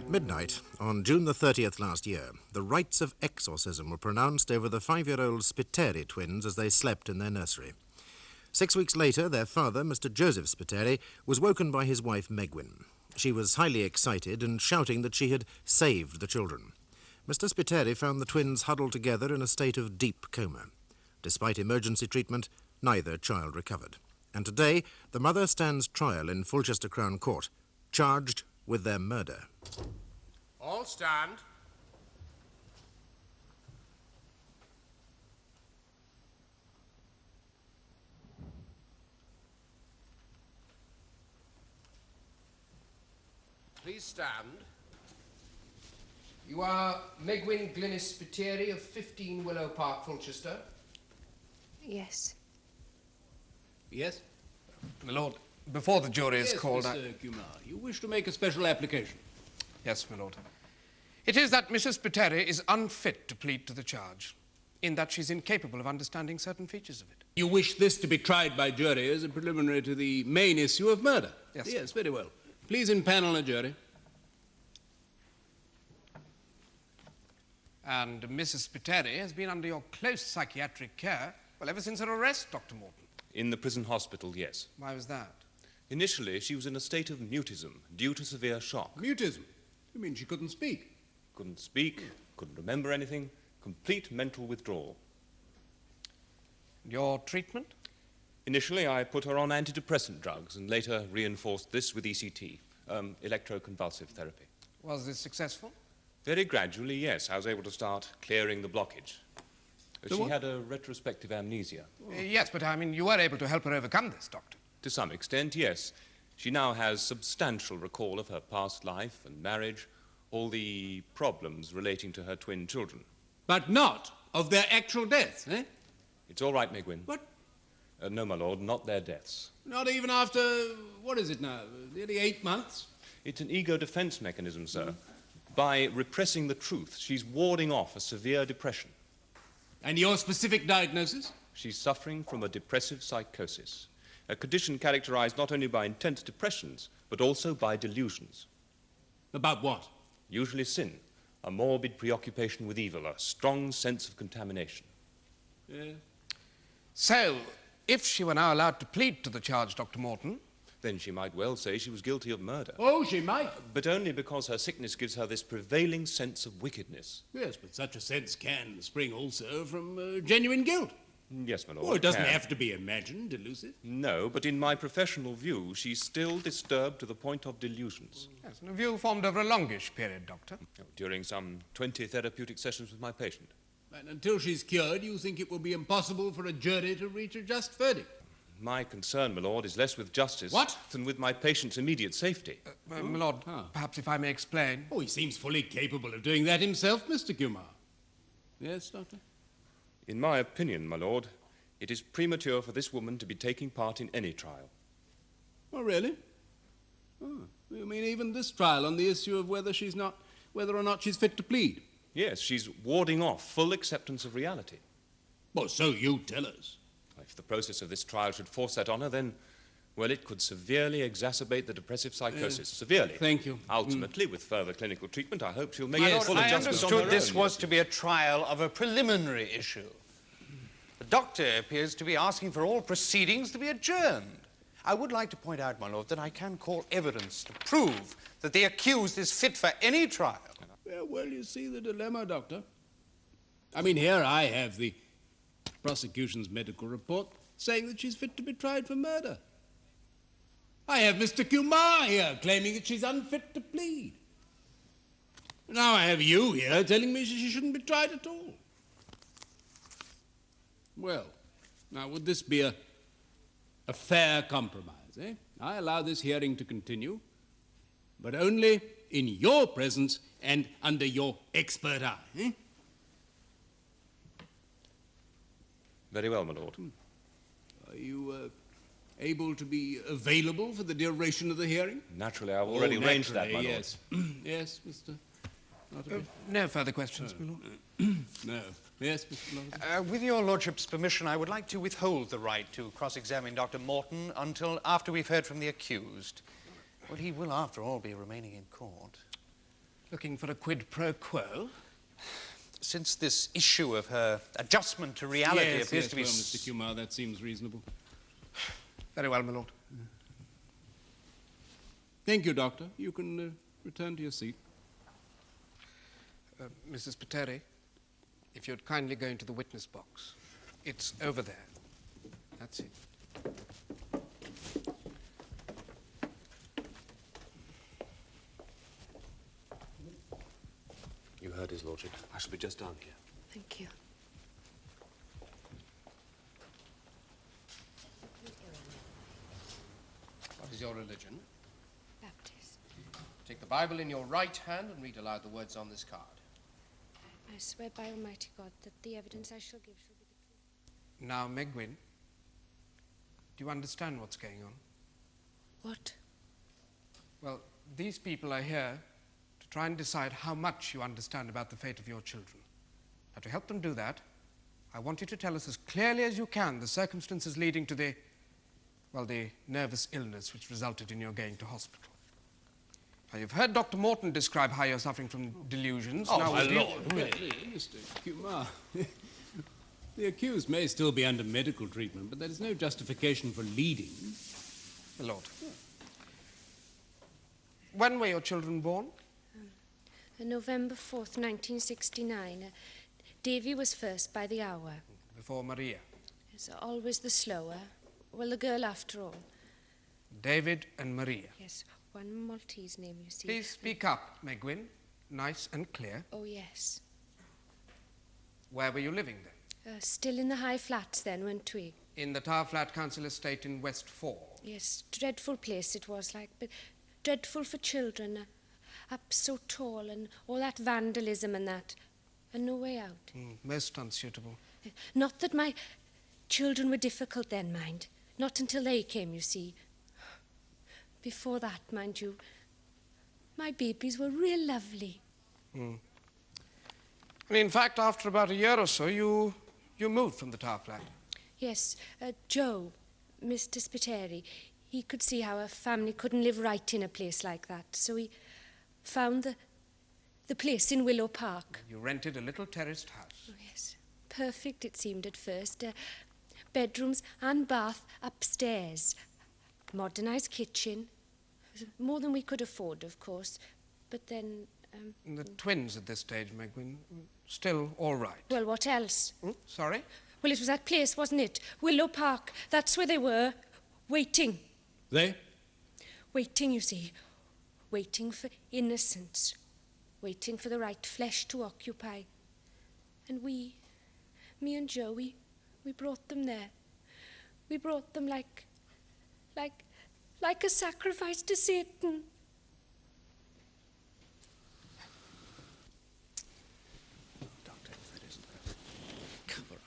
At midnight, on June the 30th last year, the rites of exorcism were pronounced over the 5-year-old Spiteri twins as they slept in their nursery. 6 weeks later, their father, Mr. Joseph Spiteri, was woken by his wife, Megwin. She was highly excited and shouting that she had saved the children. Mr. Spiteri found the twins huddled together in a state of deep coma. Despite emergency treatment, neither child recovered. And today, the mother stands trial in Fulchester Crown Court, charged with their murder. All stand. Please stand. You are Megwin Glynis Spiteri of 15 Willow Park, Fulchester? Yes. Yes? My lord, before the jury is called... Mr. Kumar, you wish to make a special application? Yes, my lord. It is that Mrs. Spiteri is unfit to plead to the charge, in that she's incapable of understanding certain features of it. You wish this to be tried by jury as a preliminary to the main issue of murder? Yes. Yes, very well. Please impanel a jury. And Mrs. Spiteri has been under your close psychiatric care, well, ever since her arrest, Dr. Morton. In the prison hospital, yes. Why was that? Initially, she was in a state of mutism due to severe shock. Mutism? You mean she couldn't speak? Couldn't speak, couldn't remember anything, complete mental withdrawal. Your treatment? Initially, I put her on antidepressant drugs and later reinforced this with ECT, electroconvulsive therapy. Was this successful? Very gradually, yes. I was able to start clearing the blockage. So she what? had a retrospective amnesia. Yes, but I mean, you were able to help her overcome this, Doctor. To some extent, yes. She now has substantial recall of her past life and marriage, all the problems relating to her twin children. But not of their actual deaths, eh? It's all right, Megwin. What? No, my lord, not their deaths. Not even after, what is it now, nearly 8 months? It's an ego defense mechanism, sir. By repressing the truth, she's warding off a severe depression. And your specific diagnosis? She's suffering from a depressive psychosis, a condition characterized not only by intense depressions, but also by delusions. About what? Usually sin, a morbid preoccupation with evil, a strong sense of contamination. Yeah. So, if she were now allowed to plead to the charge, Dr. Morton... Then she might well say she was guilty of murder. Oh, she might. But only because her sickness gives her this prevailing sense of wickedness. Yes, but such a sense can spring also from genuine guilt. Yes, my lord. Oh, it doesn't can. have to be imagined, delusive. No, but in my professional view, she's still disturbed to the point of delusions. Yes, and a view formed over a longish period, Doctor. During some 20 therapeutic sessions with my patient. And until she's cured, you think it will be impossible for a jury to reach a just verdict? My concern, my lord, is less with justice... What? ...than with my patient's immediate safety. My lord, perhaps if I may explain... Oh, he seems fully capable of doing that himself, Mr. Kumar. Yes, Doctor? In my opinion, my lord, it is premature for this woman to be taking part in any trial. Oh, really? Oh, you mean even this trial on the issue of whether or not she's fit to plead? Yes, she's warding off full acceptance of reality. Well, so you tell us. If the process of this trial should force that on her, then, well, it could severely exacerbate the depressive psychosis. Severely. Thank you. Ultimately, with further clinical treatment, I hope she'll make My a lord, full I adjustment on understood her this own. was to be a trial of a preliminary issue. The doctor appears to be asking for all proceedings to be adjourned. I would like to point out, my lord, that I can call evidence to prove that the accused is fit for any trial. Yeah, well, you see the dilemma, Doctor. I mean, here I have the prosecution's medical report saying that she's fit to be tried for murder. I have Mr. Kumar here claiming that she's unfit to plead. Now I have you here telling me she shouldn't be tried at all. Well, now would this be a fair compromise, eh? I allow this hearing to continue, but only in your presence and under your expert eye, eh? Very well, my lord. Are you able to be available for the duration of the hearing? Naturally, I've already arranged that, my lord. Yes. Yes, Mr. Nottingham? No further questions, my lord. No. Yes, Mr. Nottingham? With your lordship's permission, I would like to withhold the right to cross-examine Dr. Morton until after we've heard from the accused. Well, he will, after all, be remaining in court. Looking for a quid pro quo? Since this issue of her adjustment to reality appears to be... Well, Mr. Kumar, that seems reasonable. Very well, my lord. Thank you, Doctor. You can return to your seat. Mrs. Spiteri, if you'd kindly go into the witness box. It's over there. That's it. You heard his lordship. I shall be just down here. Thank you. What is your religion? Baptist. Take the Bible in your right hand and read aloud the words on this card. I swear by Almighty God that the evidence I shall give shall be the truth. Now, Megwin, do you understand what's going on? What? Well, these people are here to try and decide how much you understand about the fate of your children. Now, to help them do that, I want you to tell us as clearly as you can the circumstances leading to the nervous illness which resulted in your going to hospital. Now, you've heard Dr. Morton describe how you're suffering from delusions. Oh, now, my would you- lord. Really, Mr. Kumar, the accused may still be under medical treatment, but that is no justification for leading. My lord. When were your children born? November 4th, 1969. Davy was first by the hour. Before Maria. It's always the slower. Well, the girl after all. David and Maria. Yes, one Maltese name, you see. Please speak up, Megwin. Nice and clear. Oh, yes. Where were you living then? Still in the high flats then, weren't we? In the Tower Flat Council Estate in West 4. Yes, dreadful place it was like, but dreadful for children. Up so tall and all that vandalism and that. And no way out. Most unsuitable. Not that my children were difficult then, mind. Not until they came, you see. Before that, mind you, my babies were real lovely. And in fact, after about a year or so, you moved from the Tower Flat. Yes, Joe, Mr. Spiteri, he could see how a family couldn't live right in a place like that, so he found the place in Willow Park. You rented a little terraced house. Oh, yes, perfect it seemed at first. Bedrooms and bath upstairs. Modernised kitchen. More than we could afford, of course. But then... And the twins at this stage, Megwin, still all right. Well, what else? Sorry? Well, it was that place, wasn't it? Willow Park. That's where they were. Waiting. They? Waiting, you see. Waiting for innocence. Waiting for the right flesh to occupy. And we, me and Joe, we brought them there. We brought them like a sacrifice to Satan. Doctor, if that isn't a cover-up.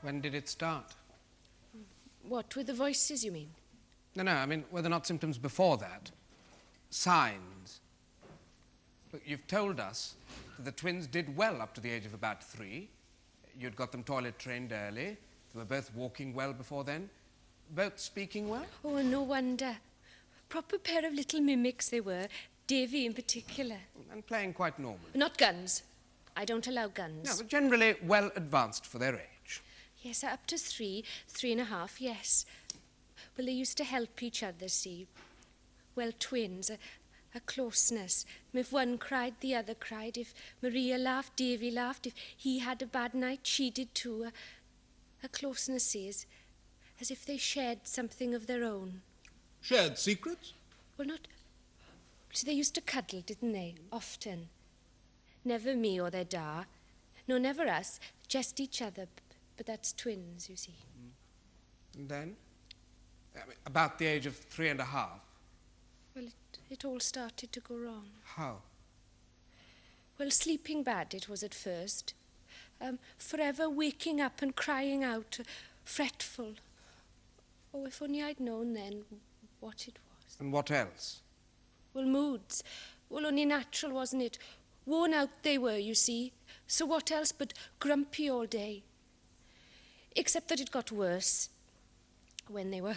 When did it start? What, with the voices, you mean? No, I mean, were there not symptoms before that? Signs? Look, you've told us that the twins did well up to the age of about 3. You'd got them toilet trained early. They were both walking well before then. Both speaking well? Oh, no wonder. Proper pair of little mimics they were. Davy in particular. And playing quite normal. Not guns. I don't allow guns. No, but generally well advanced for their age. Yes, up to 3, 3.5, yes. Well, they used to help each other, see. Well, twins, a closeness. If one cried, the other cried. If Maria laughed, Davy laughed. If he had a bad night, she did too. A closeness, see, as if they shared something of their own. Shared secrets? Well, not... See, they used to cuddle, didn't they? Often. Never me or their da. No, never us. Just each other. But that's twins, you see. And then? About the age of 3.5. Well, it all started to go wrong. How? Well, sleeping bad it was at first. Forever waking up and crying out, fretful. Oh, if only I'd known then what it was. And what else? Well, moods. Well, only natural, wasn't it? Worn out they were, you see. So what else but grumpy all day? Except that it got worse. When they were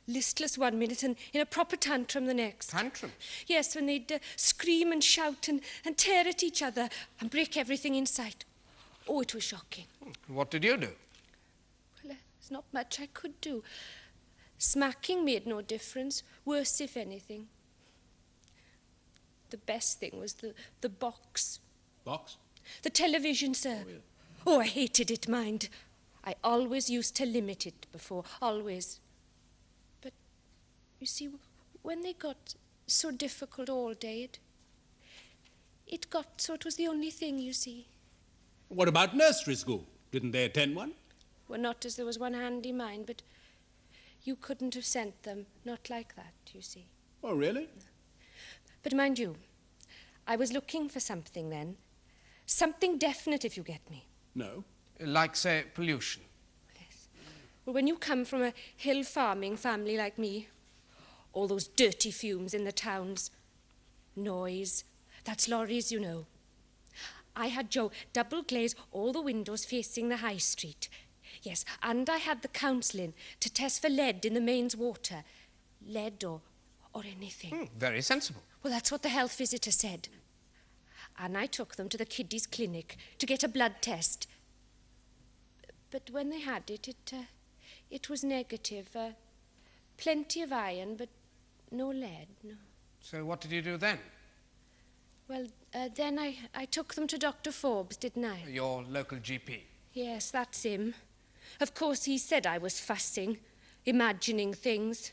listless one minute and in a proper tantrum the next. Tantrum? Yes, when they'd scream and shout and tear at each other and break everything in sight. Oh, it was shocking. What did you do? Well, there's not much I could do. Smacking made no difference. Worse, if anything. The best thing was the box. Box? The television, sir. Oh, yeah. Oh, I hated it, mind. I always used to limit it before, always. But, you see, when they got so difficult all day, it got so it was the only thing, you see. What about nursery school? Didn't they attend one? Well, not as there was one handy, mind, but you couldn't have sent them, not like that, you see. Oh, really? But mind you, I was looking for something then. Something definite, if you get me. No. Like, say, pollution. Yes. Well, when you come from a hill farming family like me, all those dirty fumes in the towns, noise, that's lorries, you know. I had Joe double glaze all the windows facing the high street. Yes, and I had the council in to test for lead in the mains water. Lead or anything. Very sensible. Well, that's what the health visitor said. And I took them to the kiddies' clinic to get a blood test. But when they had it was negative. Plenty of iron, but no lead, no. So what did you do then? Well, then I took them to Dr. Forbes, didn't I? Your local GP. Yes, that's him. Of course, he said I was fussing, imagining things.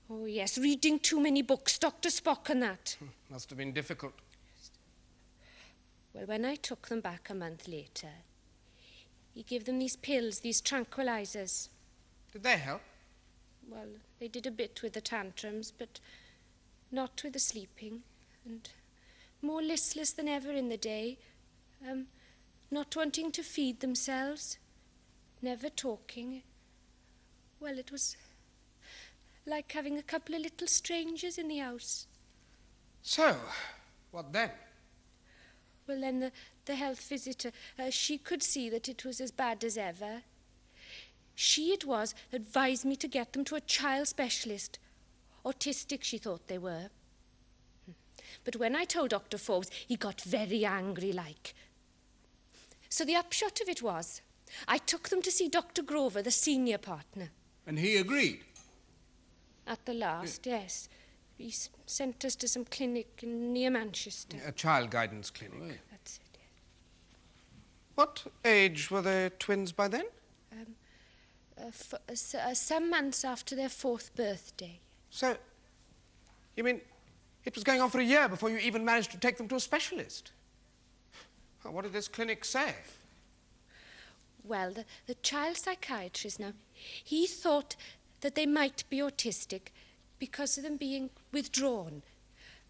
Oh, yes, reading too many books, Dr. Spock and that. Must have been difficult. Well, when I took them back a month later, he gave them these pills, these tranquilizers. Did they help? Well, they did a bit with the tantrums, but not with the sleeping. And more listless than ever in the day. Not wanting to feed themselves. Never talking. Well, it was like having a couple of little strangers in the house. So, what then? Well, then the health visitor, she could see that it was as bad as ever. She it was that advised me to get them to a child specialist. Autistic, she thought they were. But when I told Dr. Forbes, he got very angry like. So the upshot of it was, I took them to see Dr. Grover, the senior partner. And he agreed? At the last, yes. He sent us to some clinic near Manchester. A child guidance clinic. Right. That's it, yes. What age were the twins by then? Some months after their 4th birthday. So, you mean it was going on for a year before you even managed to take them to a specialist? What did this clinic say? Well, the child psychiatrist now, he thought that they might be autistic because of them being withdrawn.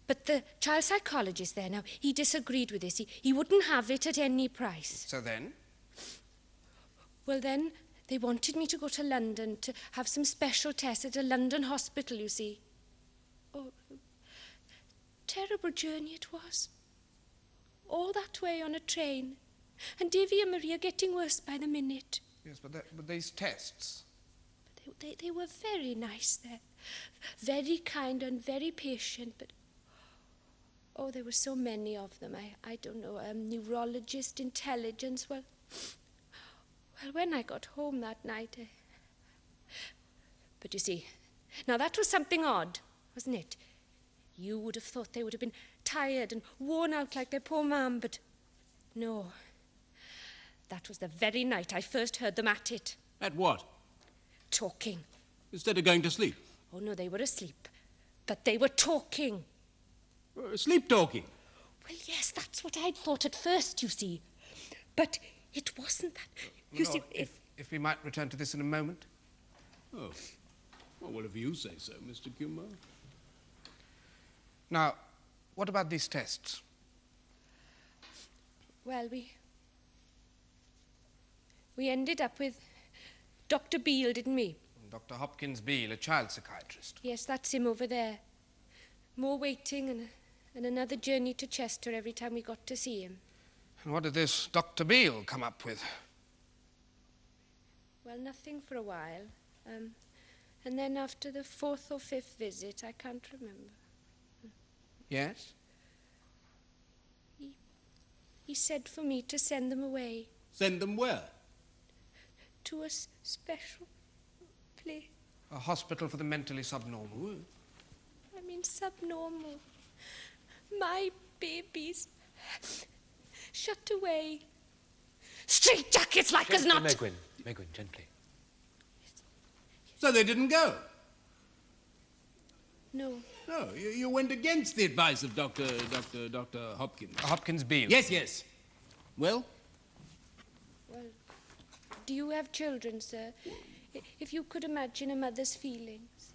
But the child psychologist there now, he disagreed with this. He wouldn't have it at any price. So then? Well, then they wanted me to go to London to have some special tests at a London hospital, you see. Oh, terrible journey it was. All that way on a train. And Davy and Maria getting worse by the minute. Yes, but these tests... They were very nice there. Very kind and very patient, but... Oh, there were so many of them. I don't know, neurologist, intelligence, well, when I got home that night... But you see, now that was something odd, wasn't it? You would have thought they would have been tired and worn out like their poor mum, but no. That was the very night I first heard them at it. At what? Talking. Instead of going to sleep? Oh, no, they were asleep. But they were talking. Sleep talking? Well, yes, that's what I'd thought at first, you see. But it wasn't that. You see, if we might return to this in a moment. Oh. Well, if you say so, Mr. Kumar. Now, what about these tests? Well, we ended up with Dr. Beale, didn't we? Dr. Hopkins Beale, a child psychiatrist. Yes, that's him over there. more waiting and another journey to Chester every time we got to see him. And what did this Dr. Beale come up with? Well, nothing for a while. And then after the 4th or 5th visit, I can't remember. Yes? He said for me to send them away. Send them where? To a special place. A hospital for the mentally subnormal. I mean, subnormal. My babies. Shut away. Straight jackets like as not. Megwin, gently. So they didn't go? No. No, you went against the advice of Dr. Hopkins. Hopkins Beale. Yes. Well? Well, do you have children, sir? If you could imagine a mother's feelings.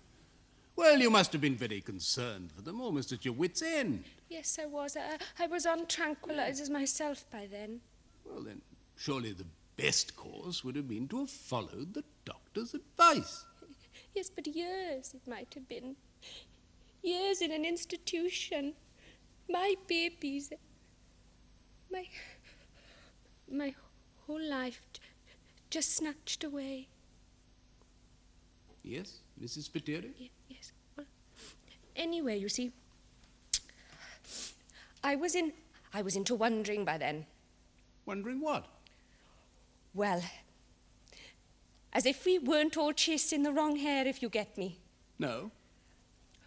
Well, you must have been very concerned for them, almost at your wits' end. Yes, I was. I was on tranquilizers myself by then. Well, then, surely the best course would have been to have followed the doctor's advice. Yes, but years it might have been. Years in an institution. My babies. My whole life just snatched away. Yes, Mrs. Spiteri? Yes. Well, anyway, you see, I was into wondering by then. Wondering what? Well, as if we weren't all chasing the wrong hare, if you get me. No.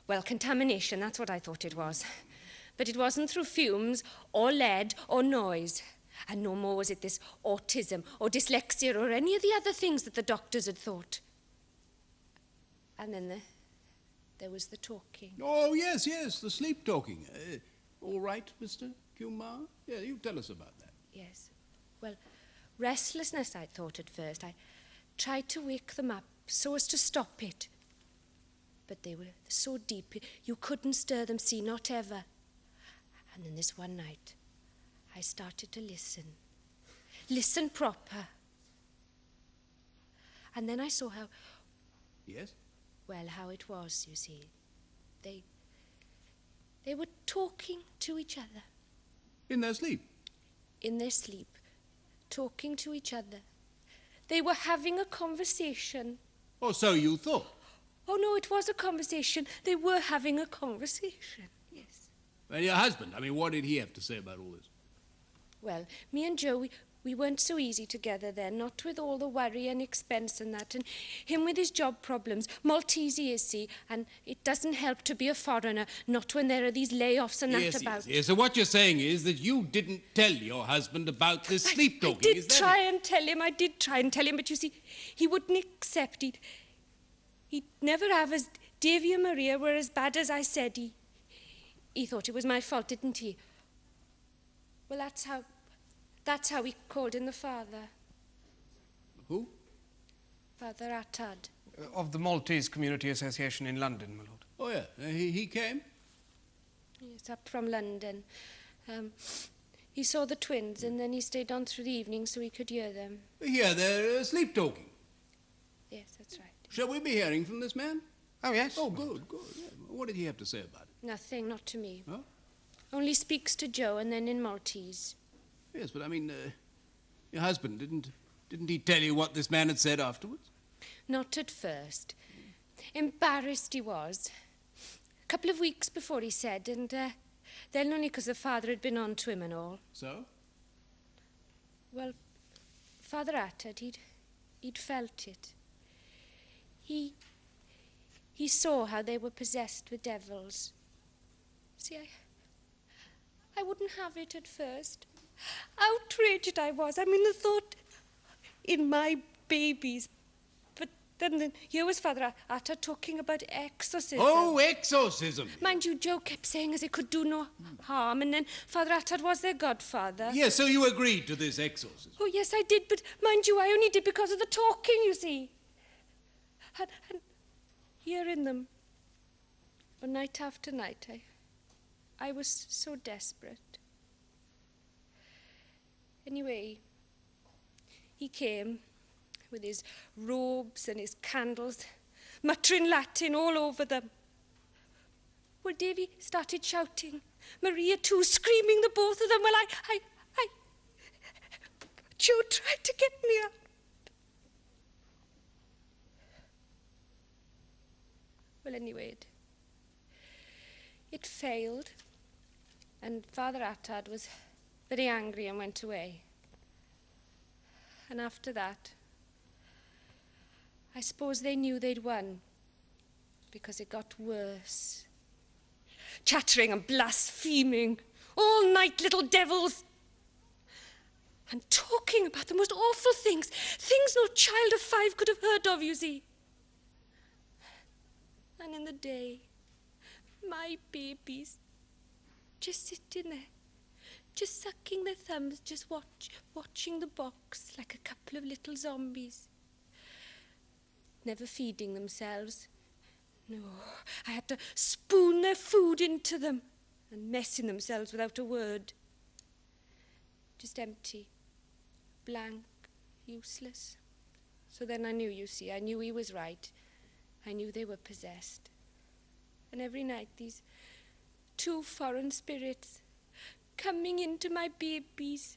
Well, contamination, that's what I thought it was. But it wasn't through fumes or lead or noise. And no more was it this autism or dyslexia or any of the other things that the doctors had thought. And then there was the talking. Oh, yes, the sleep talking. All right, Mr. Kumar? Yeah, you tell us about that. Yes. Well, restlessness, I thought at first. I tried to wake them up so as to stop it. But they were so deep, you couldn't stir them, see, not ever. And then this one night, I started to listen. Listen proper. And then I saw how... Yes? Well, how it was, you see. They were talking to each other. In their sleep? In their sleep. Talking to each other. They were having a conversation. Or so you thought? Oh, no, it was a conversation. They were having a conversation, yes. Well, your husband, what did he have to say about all this? Well, me and Joe, we weren't so easy together then, not with all the worry and expense and that, and him with his job problems. Maltese he is, see, and it doesn't help to be a foreigner, not when there are these layoffs and that about. Yes. So what you're saying is that you didn't tell your husband about this sleep talking, I did try and tell him, but you see, he wouldn't accept it. He'd never have as Davy and Maria were as bad as I said. He thought it was my fault, didn't he? Well, that's how he called in the father. Who? Father Attard. Of the Maltese Community Association in London, my lord. Oh, yeah. He came? Yes, up from London. He saw the twins, and then he stayed on through the evening so he could hear them. Hear their sleep talking? Yes, that's right. Shall we be hearing from this man? Oh, yes. Oh, good. Yeah. What did he have to say about it? Nothing, not to me. Huh? Only speaks to Joe, and then in Maltese. Yes, but your husband, didn't he tell you what this man had said afterwards? Not at first. Embarrassed he was. A couple of weeks before he said, and then only because the father had been on to him and all. So? Well, Father Attard, he'd felt it. He saw how they were possessed with devils. See, I wouldn't have it at first. Outraged I was. The thought in my babies. But then here was Father Attard talking about exorcism. Oh, exorcism! Mind you, Joe kept saying as it could do no harm, and then Father Attard was their godfather. Yes, so you agreed to this exorcism? Oh, yes, I did, but mind you, I only did because of the talking, you see. And hearing them, night after night, I was so desperate. Anyway, he came with his robes and his candles, muttering Latin all over them. Well, Davy started shouting. Maria too, screaming, the both of them. Well, Joe tried to get me out. Well, anyway, it failed, and Father Attard was very angry and went away. And after that, I suppose they knew they'd won, because it got worse. Chattering and blaspheming, all night, little devils. And talking about the most awful things, things no child of 5 could have heard of, you see. And in the day, my babies just sitting there, just sucking their thumbs, just watching the box like a couple of little zombies. Never feeding themselves. No, I had to spoon their food into them and messing themselves without a word. Just empty, blank, useless. So then I knew, you see, I knew he was right. I knew they were possessed. And every night these 2 foreign spirits coming into my babies,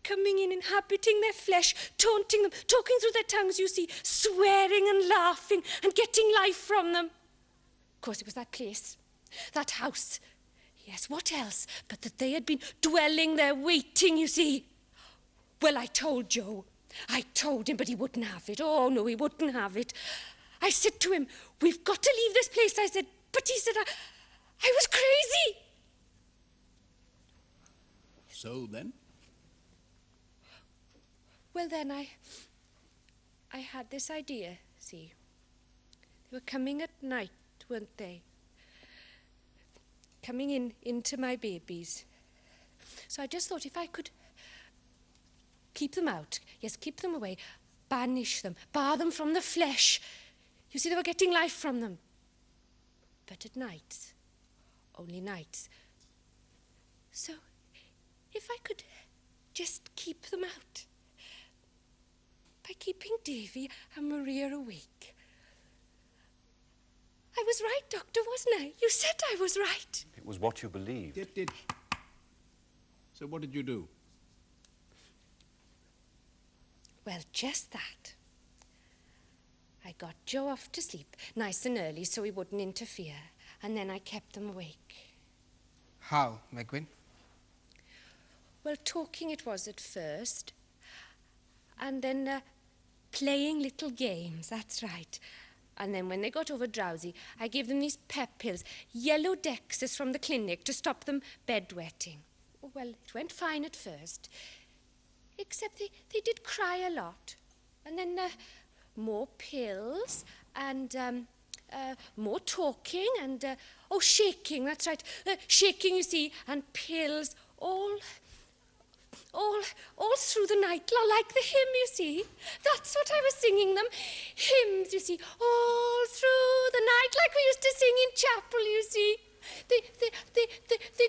coming in, inhabiting their flesh, taunting them, talking through their tongues, you see, swearing and laughing and getting life from them. Of course, it was that place, that house. Yes, what else but that they had been dwelling there waiting, you see. Well, I told Joe. I told him, but he wouldn't have it. Oh, no, he wouldn't have it. I said to him, we've got to leave this place, I said. But he said, I was crazy. So then? Well, then I had this idea, see. They were coming at night, weren't they? Coming into my babies. So I just thought if I could keep them out, yes, keep them away, banish them, bar them from the flesh. You see, they were getting life from them. But at nights, only nights. So if I could just keep them out, by keeping Davy and Maria awake. I was right, Doctor, wasn't I? You said I was right. It was what you believed. It did. So what did you do? Well, just that. I got Joe off to sleep nice and early so he wouldn't interfere, and then I kept them awake. How, Megwin? Well, talking it was at first, and then playing little games, that's right. And then when they got over drowsy, I gave them these pep pills, yellow Dexys from the clinic, to stop them bedwetting. Well, it went fine at first, except they did cry a lot. And then more pills and more talking and, shaking, that's right. Shaking, you see, and pills, all through the night, like the hymn, you see. That's what I was singing them. Hymns, you see, all through the night, like we used to sing in chapel, you see. They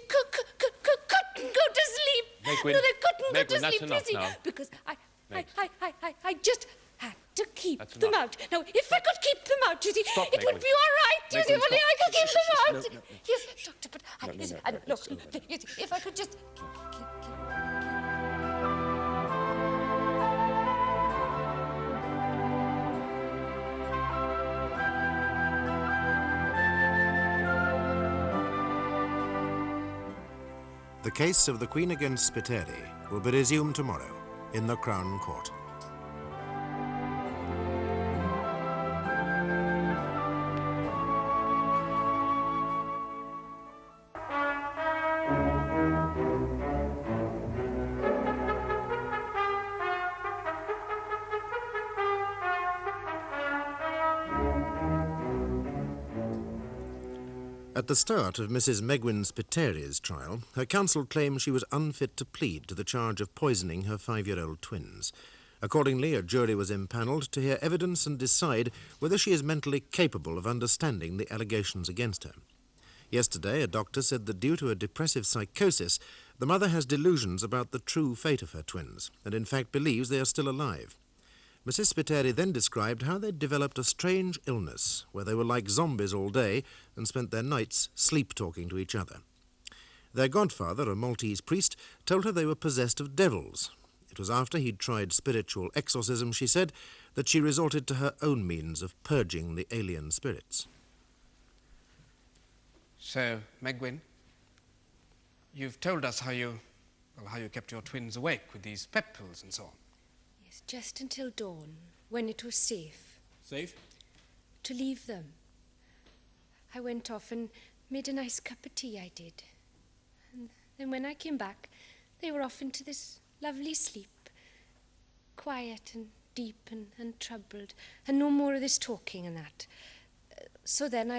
couldn't go to sleep. Megwin, No, they couldn't go to that's sleep, enough you see. now. Because I just had to keep them out. Now, if I could keep them out, you see, Stop, it would Megwin. be all right, you see, Megwin, only I could keep them out. No. Yes, Doctor, but listen, look, if I could just... The case of the Queen against Spiteri will be resumed tomorrow in the Crown Court. At the start of Mrs. Megwin Spiteri's trial, her counsel claimed she was unfit to plead to the charge of poisoning her 5-year-old twins. Accordingly, a jury was impanelled to hear evidence and decide whether she is mentally capable of understanding the allegations against her. Yesterday, a doctor said that due to a depressive psychosis, the mother has delusions about the true fate of her twins, and in fact believes they are still alive. Mrs. Spiteri then described how they'd developed a strange illness where they were like zombies all day and spent their nights sleep-talking to each other. Their godfather, a Maltese priest, told her they were possessed of devils. It was after he'd tried spiritual exorcism, she said, that she resorted to her own means of purging the alien spirits. So, Megwin, you've told us how you kept your twins awake with these pep pills and so on. Yes, just until dawn, when it was safe. Safe? To leave them. I went off and made a nice cup of tea, I did. And then when I came back, they were off into this lovely sleep. Quiet and deep and troubled, and no more of this talking and that. So then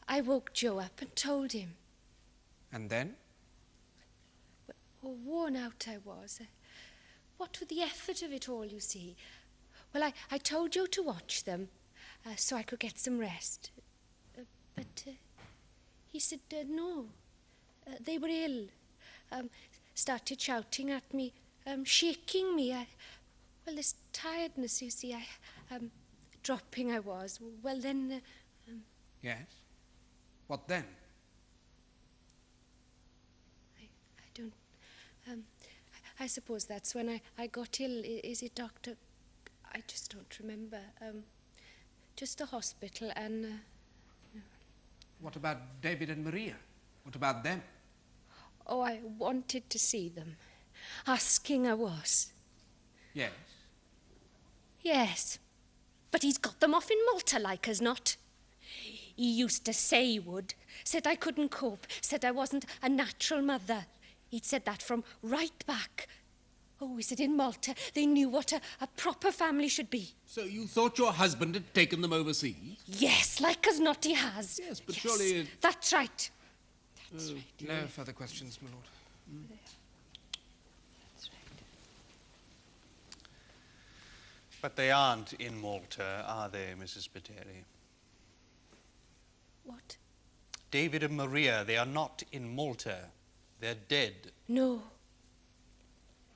I woke Joe up and told him. And then? Oh, worn out I was. What with the effort of it all, you see. Well, I told Joe to watch them, so I could get some rest. But he said no. They were ill. Started shouting at me, shaking me. Well, this tiredness, you see, dropping I was. Well, then... Yes? What then? I don't... I suppose that's when I got ill. Is it, Doctor? I just don't remember. Just the hospital and... What about David and Maria? What about them? Oh, I wanted to see them. Asking I was. Yes? Yes. But he's got them off in Malta, like as not. He used to say he would. Said I couldn't cope. Said I wasn't a natural mother. He'd said that from right back. Oh, is it in Malta? They knew what a proper family should be. So you thought your husband had taken them overseas? Yes, like as not he has. Yes, but surely... That's right. That's right. No further questions, my lord. That's right. But they aren't in Malta, are they, Mrs. Spiteri? What? David and Maria, they are not in Malta. They're dead. No.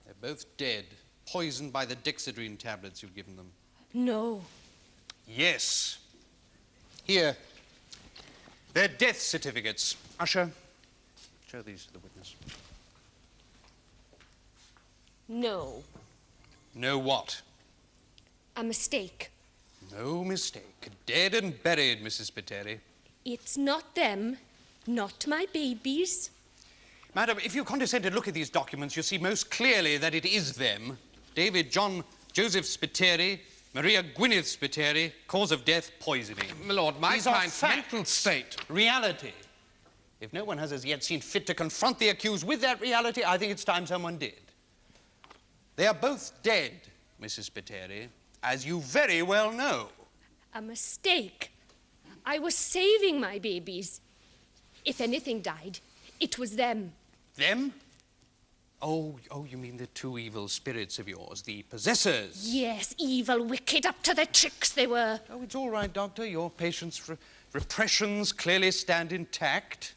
They're both dead, poisoned by the dexedrine tablets you've given them. No. Yes. Here. They're death certificates. Usher, show these to the witness. No. No what? A mistake. No mistake. Dead and buried, Mrs. Spiteri. It's not them, not my babies. Madam, if you condescend to look at these documents, you'll see most clearly that it is them. David John Joseph Spiteri, Maria Gwyneth Spiteri, cause of death, poisoning. My lord, my These are client's facts. mental state. Reality. If no one has as yet seen fit to confront the accused with that reality, I think it's time someone did. They are both dead, Mrs. Spiteri, as you very well know. A mistake. I was saving my babies. If anything died, it was them. Them? Oh, you mean the two evil spirits of yours, the possessors? Yes, evil, wicked, up to their tricks they were. Oh, it's all right, Doctor. Your patient's repressions clearly stand intact.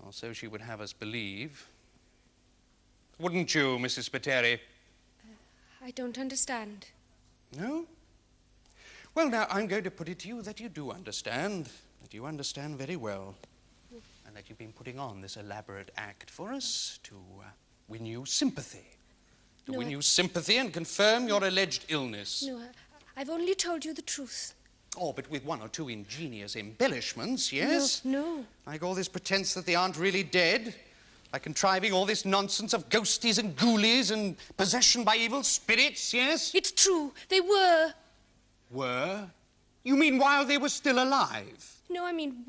Or so she would have us believe. Wouldn't you, Mrs. Spiteri? I don't understand. No? Well, now, I'm going to put it to you that you do understand, that you understand very well, and that you've been putting on this elaborate act for us to win you sympathy. To win you sympathy and confirm your alleged illness. No, I've only told you the truth. Oh, but with one or two ingenious embellishments, yes? No. Like all this pretense that they aren't really dead, like contriving all this nonsense of ghosties and ghoulies and possession by evil spirits, yes? It's true, they were. Were? You mean while they were still alive? No, I mean,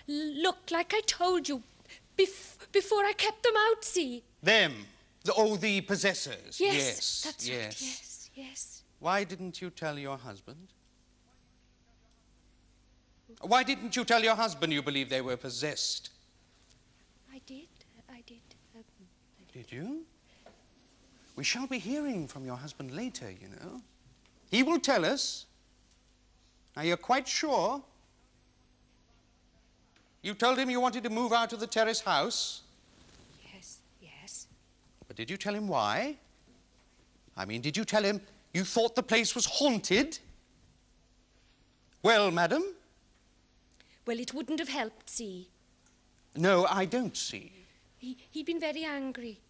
looked like I told you before I kept them out, see? Them? The possessors? Yes, that's yes. right, yes. Why didn't you tell your husband? Why didn't you tell your husband you believed they were possessed? I did. Did you? We shall be hearing from your husband later, you know. He will tell us. Are you quite sure? You told him you wanted to move out of the terrace house? Yes. But did you tell him why? I mean, did you tell him You thought the place was haunted? Well, madam? Well, it wouldn't have helped, see. No, I don't see. He'd been very angry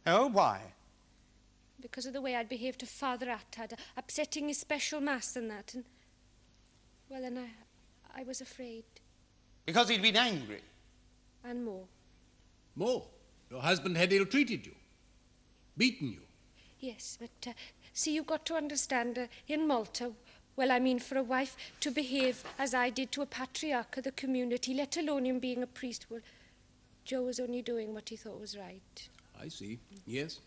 Oh, why? because of the way I'd behaved to Father Attard, upsetting his special mass and that. And, well, then I was afraid. Because he'd been angry. And more. More. Your husband had ill-treated you, beaten you. Yes, but, see, you've got to understand, in Malta, well, I mean, for a wife to behave as I did to a patriarch of the community, let alone him being a priest, well, Joe was only doing what he thought was right. I see. Yes.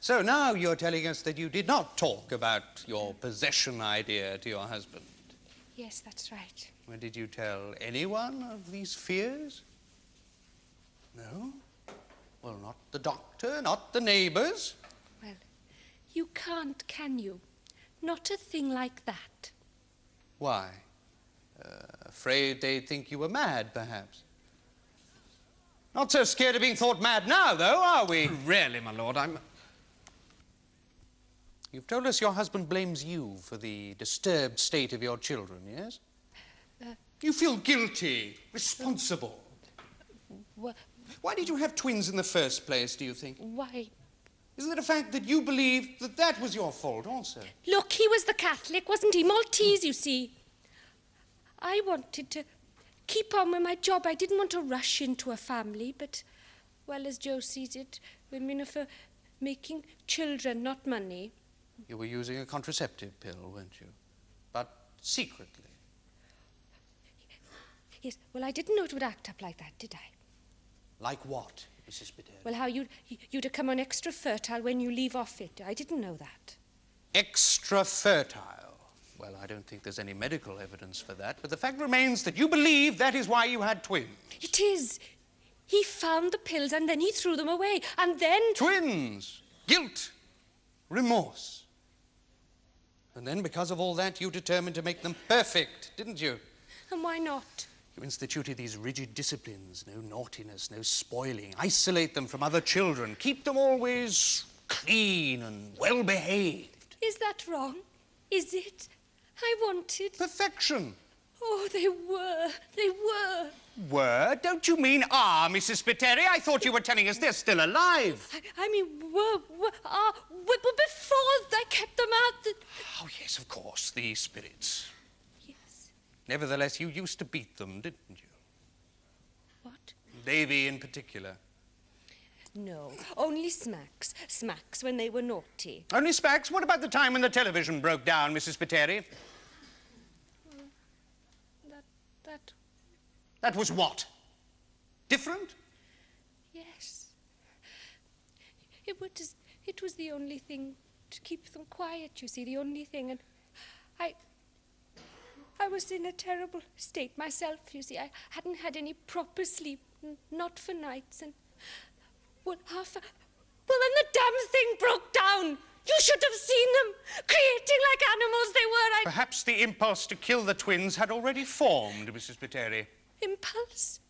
So now you're telling us that you did not talk about your possession idea to your husband. Yes, that's right. Well, did you tell anyone of these fears? No? Well, not the doctor, not the neighbours. Well, you can't, can you? Not a thing like that. Why? Afraid they'd think you were mad, perhaps? Not so scared of being thought mad now, though, are we? Really, my lord, You've told us your husband blames you for the disturbed state of your children, yes? You feel guilty, responsible. Why did you have twins in the first place, do you think? Why? Isn't it a fact that you believe that that was your fault also? Look, he was the Catholic, wasn't he? Maltese, you see. I wanted to keep on with my job. I didn't want to rush into a family, but, well, as Joe sees it, women are for making children, not money. You were using a contraceptive pill, weren't you? But secretly. Yes, well, I didn't know it would act up like that, did I? Like what, Mrs. Spiteri? Well, how you'd have come on extra fertile when you leave off it. I didn't know that. Extra fertile? Well, I don't think there's any medical evidence for that, but the fact remains that you believe that is why you had twins. It is. He found the pills and then he threw them away, and then... Twins! Guilt! Remorse. And then, because of all that, you determined to make them perfect, didn't you? And why not? You instituted these rigid disciplines, no naughtiness, no spoiling. Isolate them from other children. Keep them always clean and well-behaved. Is that wrong? Is it? I wanted... Perfection. Oh, they were. They were. Were? Don't you mean are, Mrs. Spiteri? I thought you were telling us they're still alive. I mean, but before I kept them out... Oh, yes, of course, the spirits. Yes. Nevertheless, you used to beat them, didn't you? What? Davy in particular. No, only smacks. Smacks when they were naughty. Only smacks? What about the time when the television broke down, Mrs. Spiteri? That was what? Different? Yes. It was the only thing to keep them quiet, you see, the only thing. And I was in a terrible state myself, you see. I hadn't had any proper sleep, not for nights, and... Well, then the damn thing broke down. You should have seen them, creating like animals they were. Perhaps the impulse to kill the twins had already formed, Mrs. Spiteri. Impulse?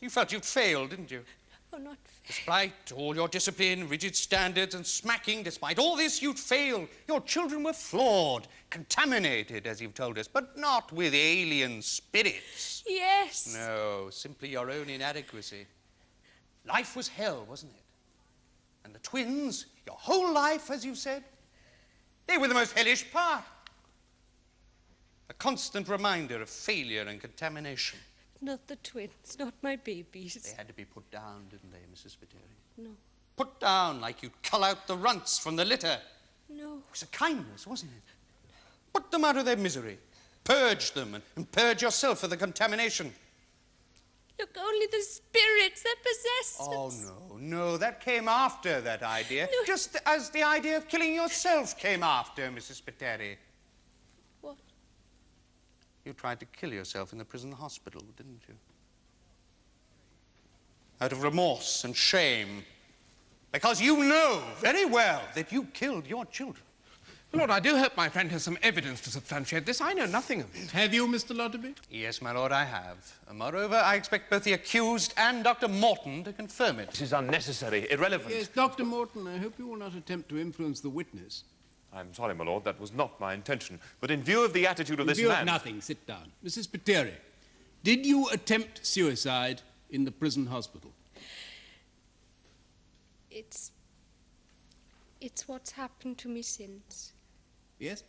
You felt you'd failed, didn't you? Oh, not failed. Despite all your discipline, rigid standards and smacking, despite all this, you'd failed. Your children were flawed, contaminated, as you've told us, but not with alien spirits. Yes. No, simply your own inadequacy. Life was hell, wasn't it? And the twins, your whole life, as you said, they were the most hellish part. A constant reminder of failure and contamination. Not the twins, not my babies. They had to be put down, didn't they, Mrs. Spiteri? No. Put down like you'd cull out the runts from the litter. No. It was a kindness, wasn't it? Put them out of their misery. Purge them and purge yourself of the contamination. Look, only the spirits that possess us. Oh, no, that came after that idea. No. Just as the idea of killing yourself came after, Mrs. Spiteri. What? You tried to kill yourself in the prison hospital, didn't you? Out of remorse and shame. Because you know very well that you killed your children. Lord, I do hope my friend has some evidence to substantiate this. I know nothing of it. Have you, Mr. Lotterby? Yes, my lord, I have. And moreover, I expect both the accused and Dr. Morton to confirm it. This is unnecessary, irrelevant. Yes, Dr. Morton, I hope you will not attempt to influence the witness. I'm sorry, my lord, that was not my intention. But in view of the attitude of this In view man... of nothing, sit down. Mrs. Spiteri, did you attempt suicide in the prison hospital? It's what's happened to me since. Yes?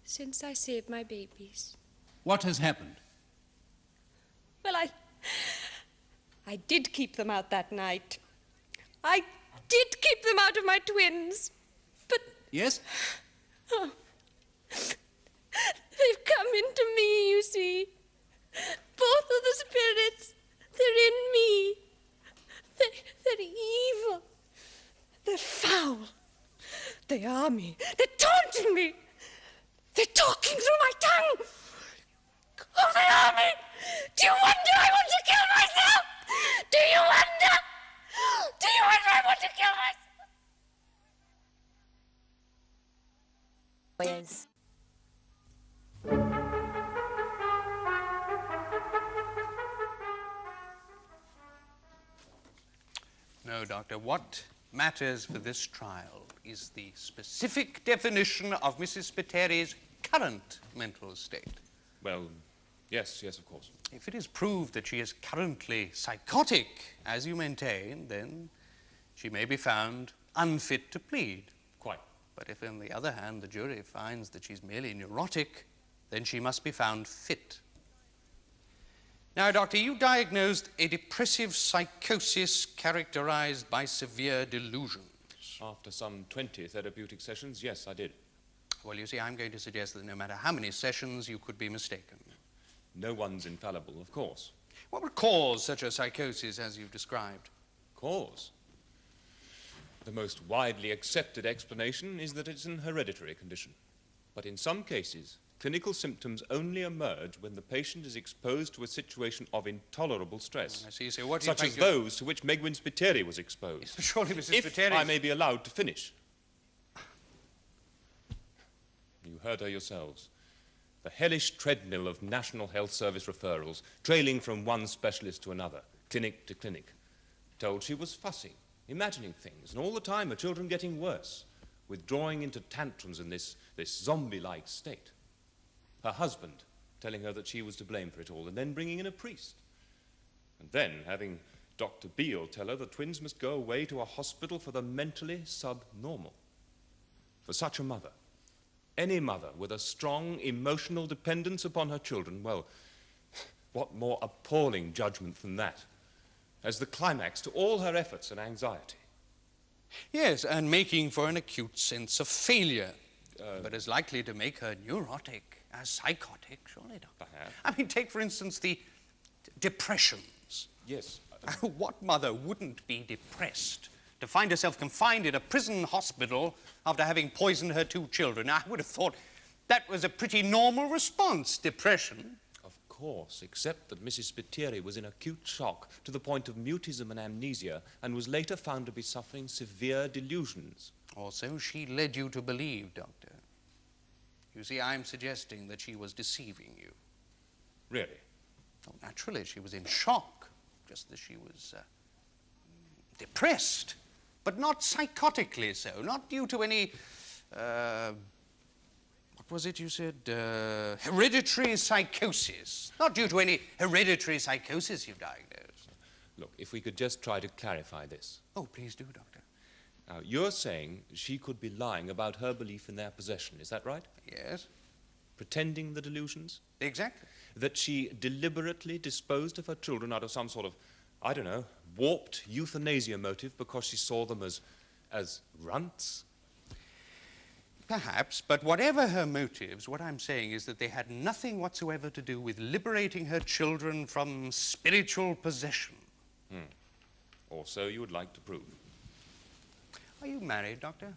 Since I saved my babies. What has happened? Well, I did keep them out that night. I did keep them out of my twins. But... Yes? Oh, they've come into me, you see. Both of the spirits, they're in me. They're evil. They're foul. They are me. They're taunting me. They're talking through my tongue. Oh, they are me. Do you wonder I want to kill myself? Do you wonder? Do you wonder I want to kill myself? Yes. No, Doctor. What matters for this trial is the specific definition of Mrs. Spiteri's current mental state. Well, yes, of course. If it is proved that she is currently psychotic, as you maintain, then she may be found unfit to plead. Quite. But if, on the other hand, the jury finds that she's merely neurotic, then she must be found fit. Now, Doctor, you diagnosed a depressive psychosis characterized by severe delusions. After some 20 therapeutic sessions, yes, I did. Well, you see, I'm going to suggest that no matter how many sessions, you could be mistaken. No one's infallible, of course. What would cause such a psychosis as you've described? Cause? The most widely accepted explanation is that it's an hereditary condition. But in some cases, clinical symptoms only emerge when the patient is exposed to a situation of intolerable stress. I see. So what such as those to which Megwin Spiteri was exposed. Yes, surely, Mrs. If Spiteri... I may be allowed to finish. You heard her yourselves. The hellish treadmill of National Health Service referrals, trailing from one specialist to another, clinic to clinic. Told she was fussing, imagining things, and all the time her children getting worse, withdrawing into tantrums in this zombie-like state. Her husband telling her that she was to blame for it all, and then bringing in a priest. And then having Dr. Beale tell her the twins must go away to a hospital for the mentally subnormal. For such a mother, any mother with a strong emotional dependence upon her children, well, what more appalling judgment than that, as the climax to all her efforts and anxiety. Yes, and making for an acute sense of failure, but as likely to make her neurotic as psychotic, surely, Doctor. Perhaps. I mean, take, for instance, the depressions. Yes. What mother wouldn't be depressed to find herself confined in a prison hospital after having poisoned her 2 children? I would have thought that was a pretty normal response, depression. Of course, except that Mrs. Spiteri was in acute shock to the point of mutism and amnesia, and was later found to be suffering severe delusions. Or so she led you to believe, Doctor. You see, I'm suggesting that she was deceiving you. Really? Oh, naturally, she was in shock, just as she was depressed, but not psychotically so, not due to any, what was it you said, hereditary psychosis, not due to any hereditary psychosis you've diagnosed. Look, if we could just try to clarify this. Oh, please do, Doctor. Now, you're saying she could be lying about her belief in their possession, is that right? Yes. Pretending the delusions? Exactly. That she deliberately disposed of her children out of some sort of, I don't know, warped euthanasia motive because she saw them as runts? Perhaps, but whatever her motives, what I'm saying is that they had nothing whatsoever to do with liberating her children from spiritual possession. Or so you would like to prove. Are you married, Doctor?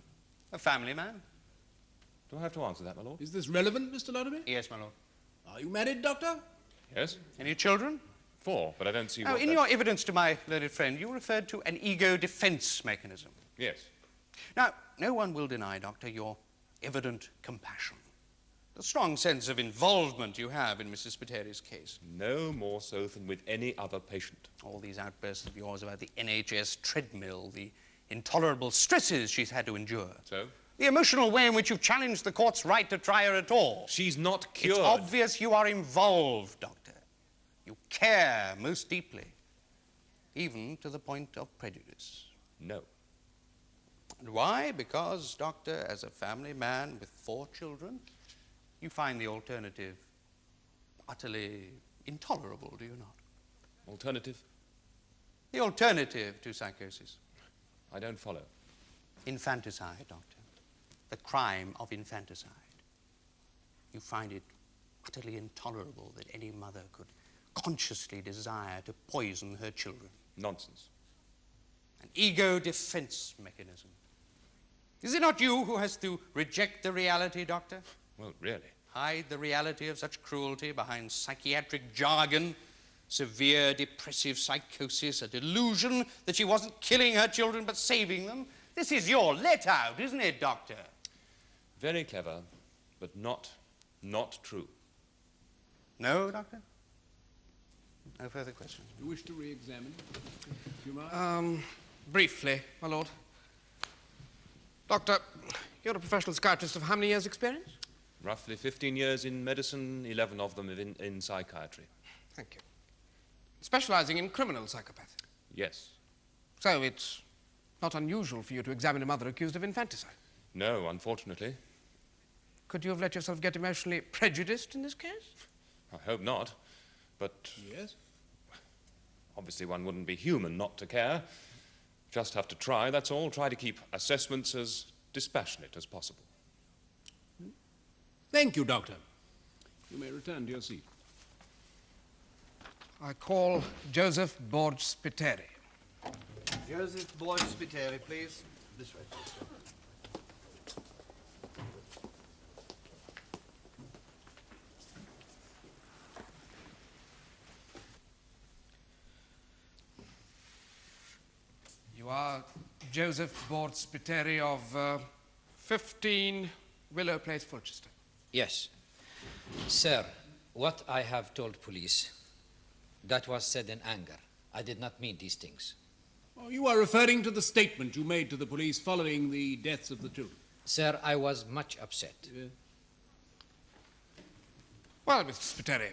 A family man? Do I have to answer that, my lord? Is this relevant, Mr. Lotterby? Yes, my lord. Are you married, Doctor? Yes? Any children? 4, but I don't see Now, what in that- your evidence to my learned friend, you referred to an ego defense mechanism. Yes. Now, no one will deny, Doctor, your evident compassion. The strong sense of involvement you have in Mrs. Spiteri's case. No more so than with any other patient. All these outbursts of yours about the NHS treadmill, the intolerable stresses she's had to endure. So? The emotional way in which you've challenged the court's right to try her at all. She's not cured. It's obvious you are involved, Doctor. You care most deeply, even to the point of prejudice. No. And why? Because, Doctor, as a family man with 4 children, you find the alternative utterly intolerable, do you not? Alternative? The alternative to psychosis. I don't follow. Infanticide, Doctor. The crime of infanticide. You find it utterly intolerable that any mother could consciously desire to poison her children. Nonsense. An ego defense mechanism. Is it not you who has to reject the reality, Doctor? Well, really. Hide the reality of such cruelty behind psychiatric jargon, severe depressive psychosis, a delusion that she wasn't killing her children but saving them? This is your let-out, isn't it, Doctor? Very clever, but not true. No, Doctor? No further questions. You wish to re-examine? You mind? Briefly, my lord. Doctor, you're a professional psychiatrist of how many years' experience? Roughly 15 years in medicine, 11 of them in psychiatry. Thank you. Specializing in criminal psychopathy. Yes. So it's not unusual for you to examine a mother accused of infanticide. No, unfortunately. Could you have let yourself get emotionally prejudiced in this case? I hope not. But Yes? obviously one wouldn't be human not to care. Just have to try, that's all. Try to keep assessments as dispassionate as possible. Thank you, Doctor. You may return to your seat. I call Joseph Borg Spiteri. Joseph Borg Spiteri, please. This way, please. You are Joseph Borg Spiteri of 15 Willow Place, Fulchester. Yes. Sir, what I have told police, that was said in anger. I did not mean these things. Oh, you are referring to the statement you made to the police following the deaths of the children. Sir, I was much upset. Well, Mr. Spiteri,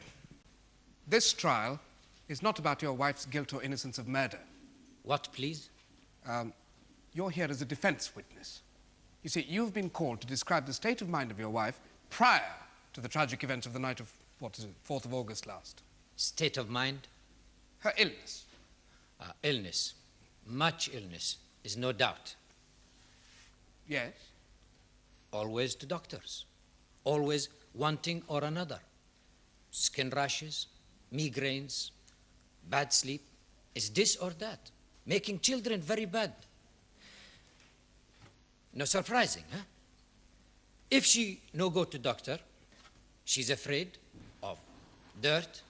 this trial is not about your wife's guilt or innocence of murder. What, please? You're here as a defense witness. You see, you've been called to describe the state of mind of your wife prior to the tragic events of the night of, 4th of August last. State of mind? Her illness. Illness. Much illness, is no doubt. Yes? Always to doctors. Always one thing or another. Skin rashes, migraines, bad sleep. Is this or that? Making children very bad. No surprising, huh? If she no go to doctor, she's afraid of dirt,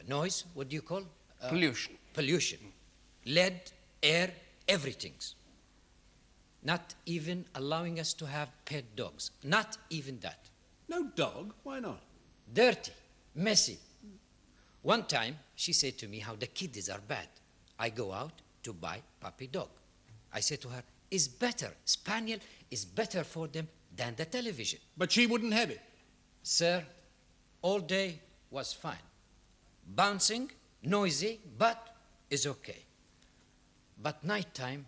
noise, what do you call? Pollution. Pollution. Lead, air, everything's. Not even allowing us to have pet dogs. Not even that. No dog? Why not? Dirty, messy. One time, she said to me how the kids are bad. I go out to buy puppy dog. I said to her, is better, spaniel is better for them than the television. But she wouldn't have it. Sir, all day was fine. Bouncing, noisy, but is okay. But nighttime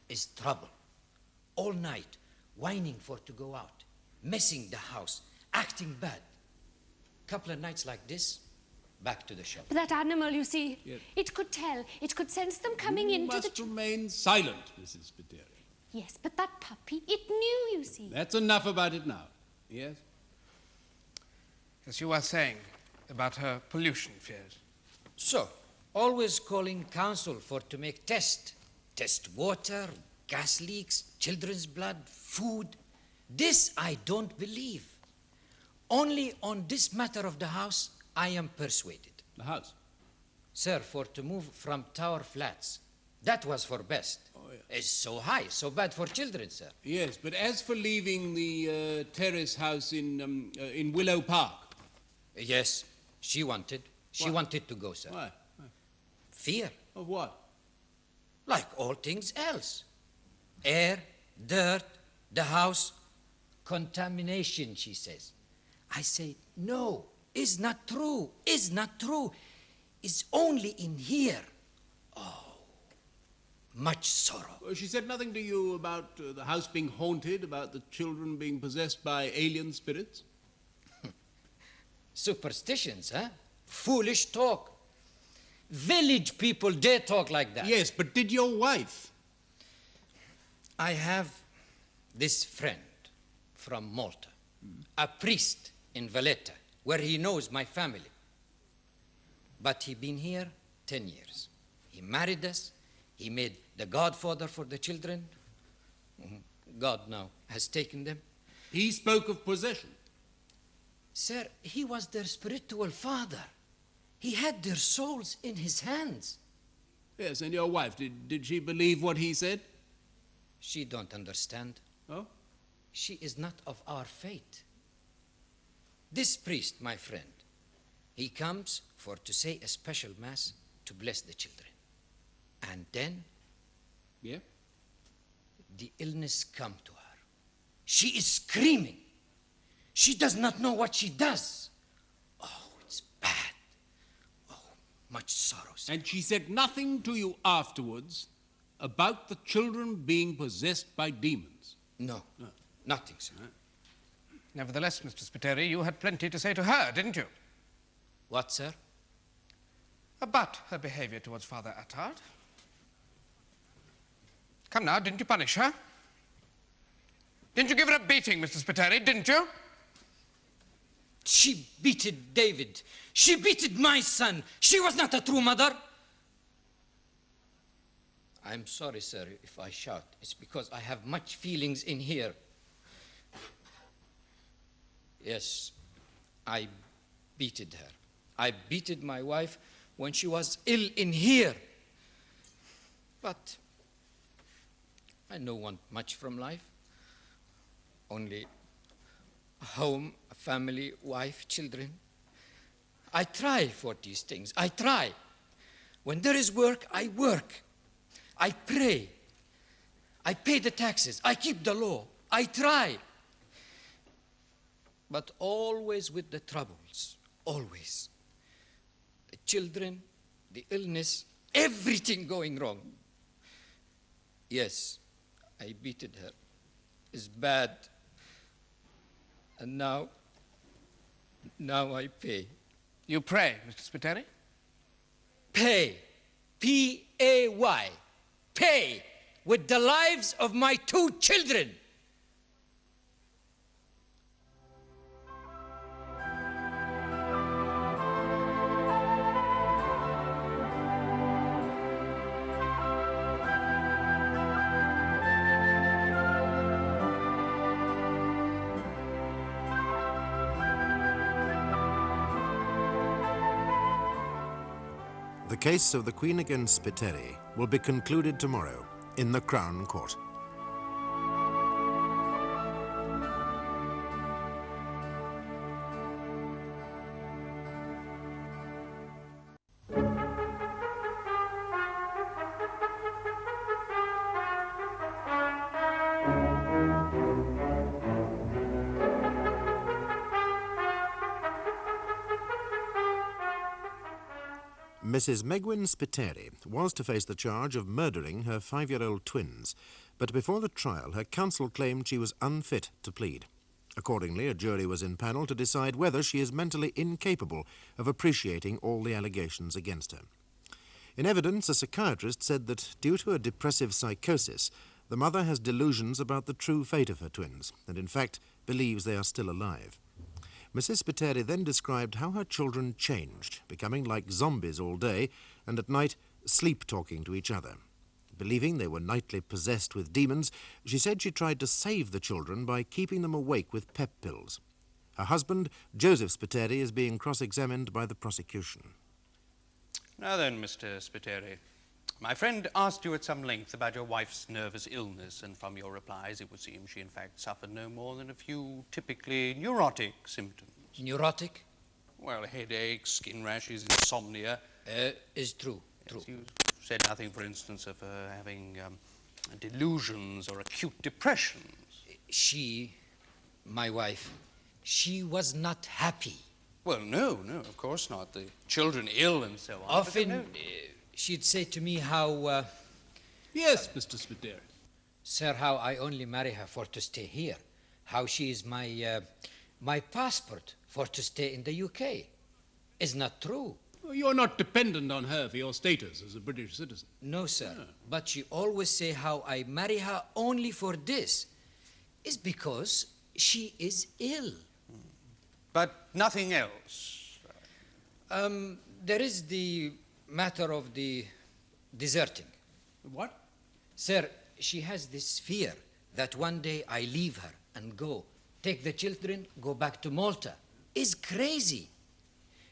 is trouble. All night, whining for to go out, messing the house, acting bad. Couple of nights like this, back to the shop. But that animal, you see, Yes. it could tell. It could sense them coming You into must the... remain silent, Mrs. Spiteri. Yes, but that puppy, it knew, you see. That's enough about it now. Yes? As you were saying about her pollution fears. So, always calling council for to make test water, gas leaks, children's blood, food. This I don't believe. Only on this matter of the house, I am persuaded. The house. Sir, for to move from tower flats, that was for best. Oh, yes. It's so high, so bad for children, sir. Yes, but as for leaving the terrace house in Willow Park. Yes, she wanted. She Why? wanted to go, sir. Why? Fear, Of what? like all things else. Air, dirt, The house, contamination, she says. I say, no, it's not true, it's not true. It's only in here. Oh, much sorrow. Well, she said nothing to you about the house being haunted, about the children being possessed by alien spirits? Superstitions, huh? Foolish talk. Village people, they talk like that. Yes, but did your wife? I have this friend from Malta, a priest in Valletta, where he knows my family. But he been here 10 years. He married us. He made the godfather for the children. God now has taken them. He spoke of possession. Sir, he was their spiritual father. He had their souls in his hands. Yes, and your wife, did she believe what he said? She don't understand. Oh? She is not of our faith. This priest, my friend, he comes for to say a special mass to bless the children. And then Yeah? the illness come to her. She is screaming. She does not know what she does. Oh, it's bad. Oh, much sorrow, sir. And she said nothing to you afterwards about the children being possessed by demons? No, nothing, sir. Nevertheless, Mr. Spiteri, you had plenty to say to her, didn't you? What, sir? About her behavior towards Father Attard. Come now, didn't you punish her? Didn't you give her a beating, Mr. Spiteri, didn't you? She beated David. She beated my son. She was not a true mother. I'm sorry, sir, if I shout. It's because I have much feelings in here. Yes, I beated her. I beated my wife when she was ill in here. But I don't want much from life. Only a home, a family, wife, children. I try for these things. I try. When there is work, I work. I pray. I pay the taxes. I keep the law. I try. But always with the troubles. Always. The children, the illness, everything going wrong. Yes, I beated her. It's bad. And now I pay. You pray, Mr. Spiteri? Pay. P-A-Y. Pay with the lives of my 2 children. The case of the Queen against Spiteri will be concluded tomorrow in the Crown Court. Mrs. Megwin Spiteri was to face the charge of murdering her 5-year-old twins, but before the trial her counsel claimed she was unfit to plead. Accordingly, a jury was in panel to decide whether she is mentally incapable of appreciating all the allegations against her. In evidence, a psychiatrist said that due to a depressive psychosis, the mother has delusions about the true fate of her twins, and in fact believes they are still alive. Mrs. Spiteri then described how her children changed, becoming like zombies all day and at night sleep-talking to each other. Believing they were nightly possessed with demons, she said she tried to save the children by keeping them awake with pep pills. Her husband, Joseph Spiteri, is being cross-examined by the prosecution. Now then, Mr. Spiteri, my friend asked you at some length about your wife's nervous illness, and from your replies it would seem she in fact suffered no more than a few typically neurotic symptoms. Neurotic? Well, headaches, skin rashes, insomnia. Is true. Yes, you said nothing, for instance, of her having delusions or acute depressions. She, my wife, she was not happy. Well, no, of course not. The children ill and so on. Often she'd say to me how, Yes, Mr. Spiteri. sir, how I only marry her for to stay here. How she is my passport for to stay in the UK. Is not true. Well, you're not dependent on her for your status as a British citizen. No, sir. But she always say how I marry her only for this. Is because she is ill. But nothing else. There is the matter of the deserting. What? Sir, she has this fear that one day I leave her and go, take the children, go back to Malta. Is crazy.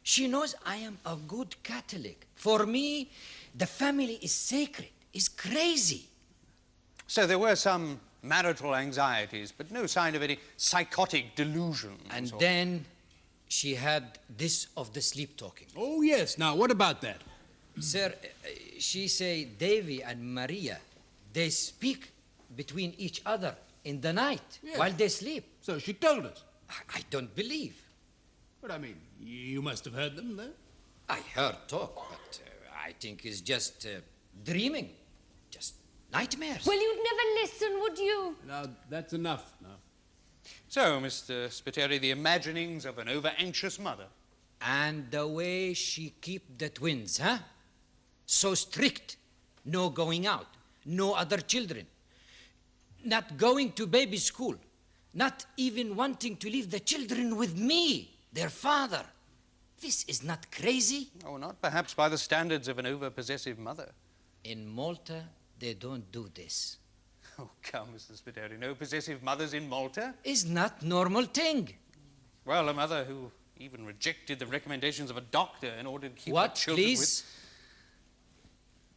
She knows I am a good Catholic. For me, the family is sacred. Is crazy. So there were some marital anxieties, but no sign of any psychotic delusions. And then she had this of the sleep talking. Oh, yes. Now, what about that? Sir, she say Davy and Maria, they speak between each other in the night while they sleep. So she told us. I don't believe. But I mean, you must have heard them, though. I heard talk, but I think it's just dreaming. Just nightmares. Well, you'd never listen, would you? Now, that's enough now. So, Mr. Spiteri, the imaginings of an over-anxious mother. And the way she keep the twins, huh? So strict. No going out. No other children. Not going to baby school. Not even wanting to leave the children with me, their father. This is not crazy? Oh, not perhaps by the standards of an over-possessive mother. In Malta, they don't do this. Oh, come, Mr. Spiteri, no possessive mothers in Malta? Is not normal thing. Well, a mother who even rejected the recommendations of a doctor in order to keep What, her children please?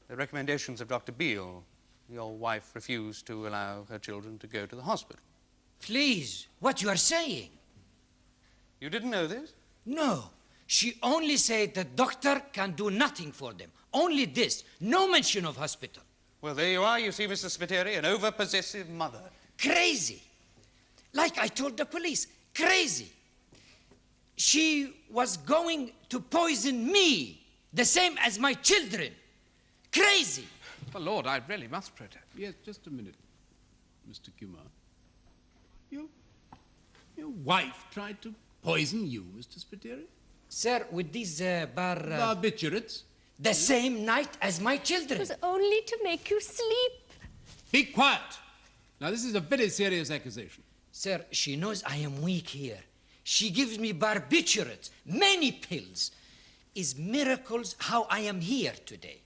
The recommendations of Dr. Beale. Your wife refused to allow her children to go to the hospital. Please, what you are saying? You didn't know this? No. She only said the doctor can do nothing for them. Only this. No mention of hospital. Well, there you are, you see, Mr. Spiteri, an over-possessive mother. Crazy. Like I told the police. Crazy. She was going to poison me, the same as my children. Crazy. Well, Lord, I really must protest. Yes, just a minute, Mr. Kumar. Your wife tried to poison you, Mr. Spiteri? Sir, with these barbiturates? The same night as my children. It was only to make you sleep. Be quiet. Now, this is a very serious accusation. Sir, she knows I am weak here. She gives me barbiturates, many pills. Is miracles how I am here today.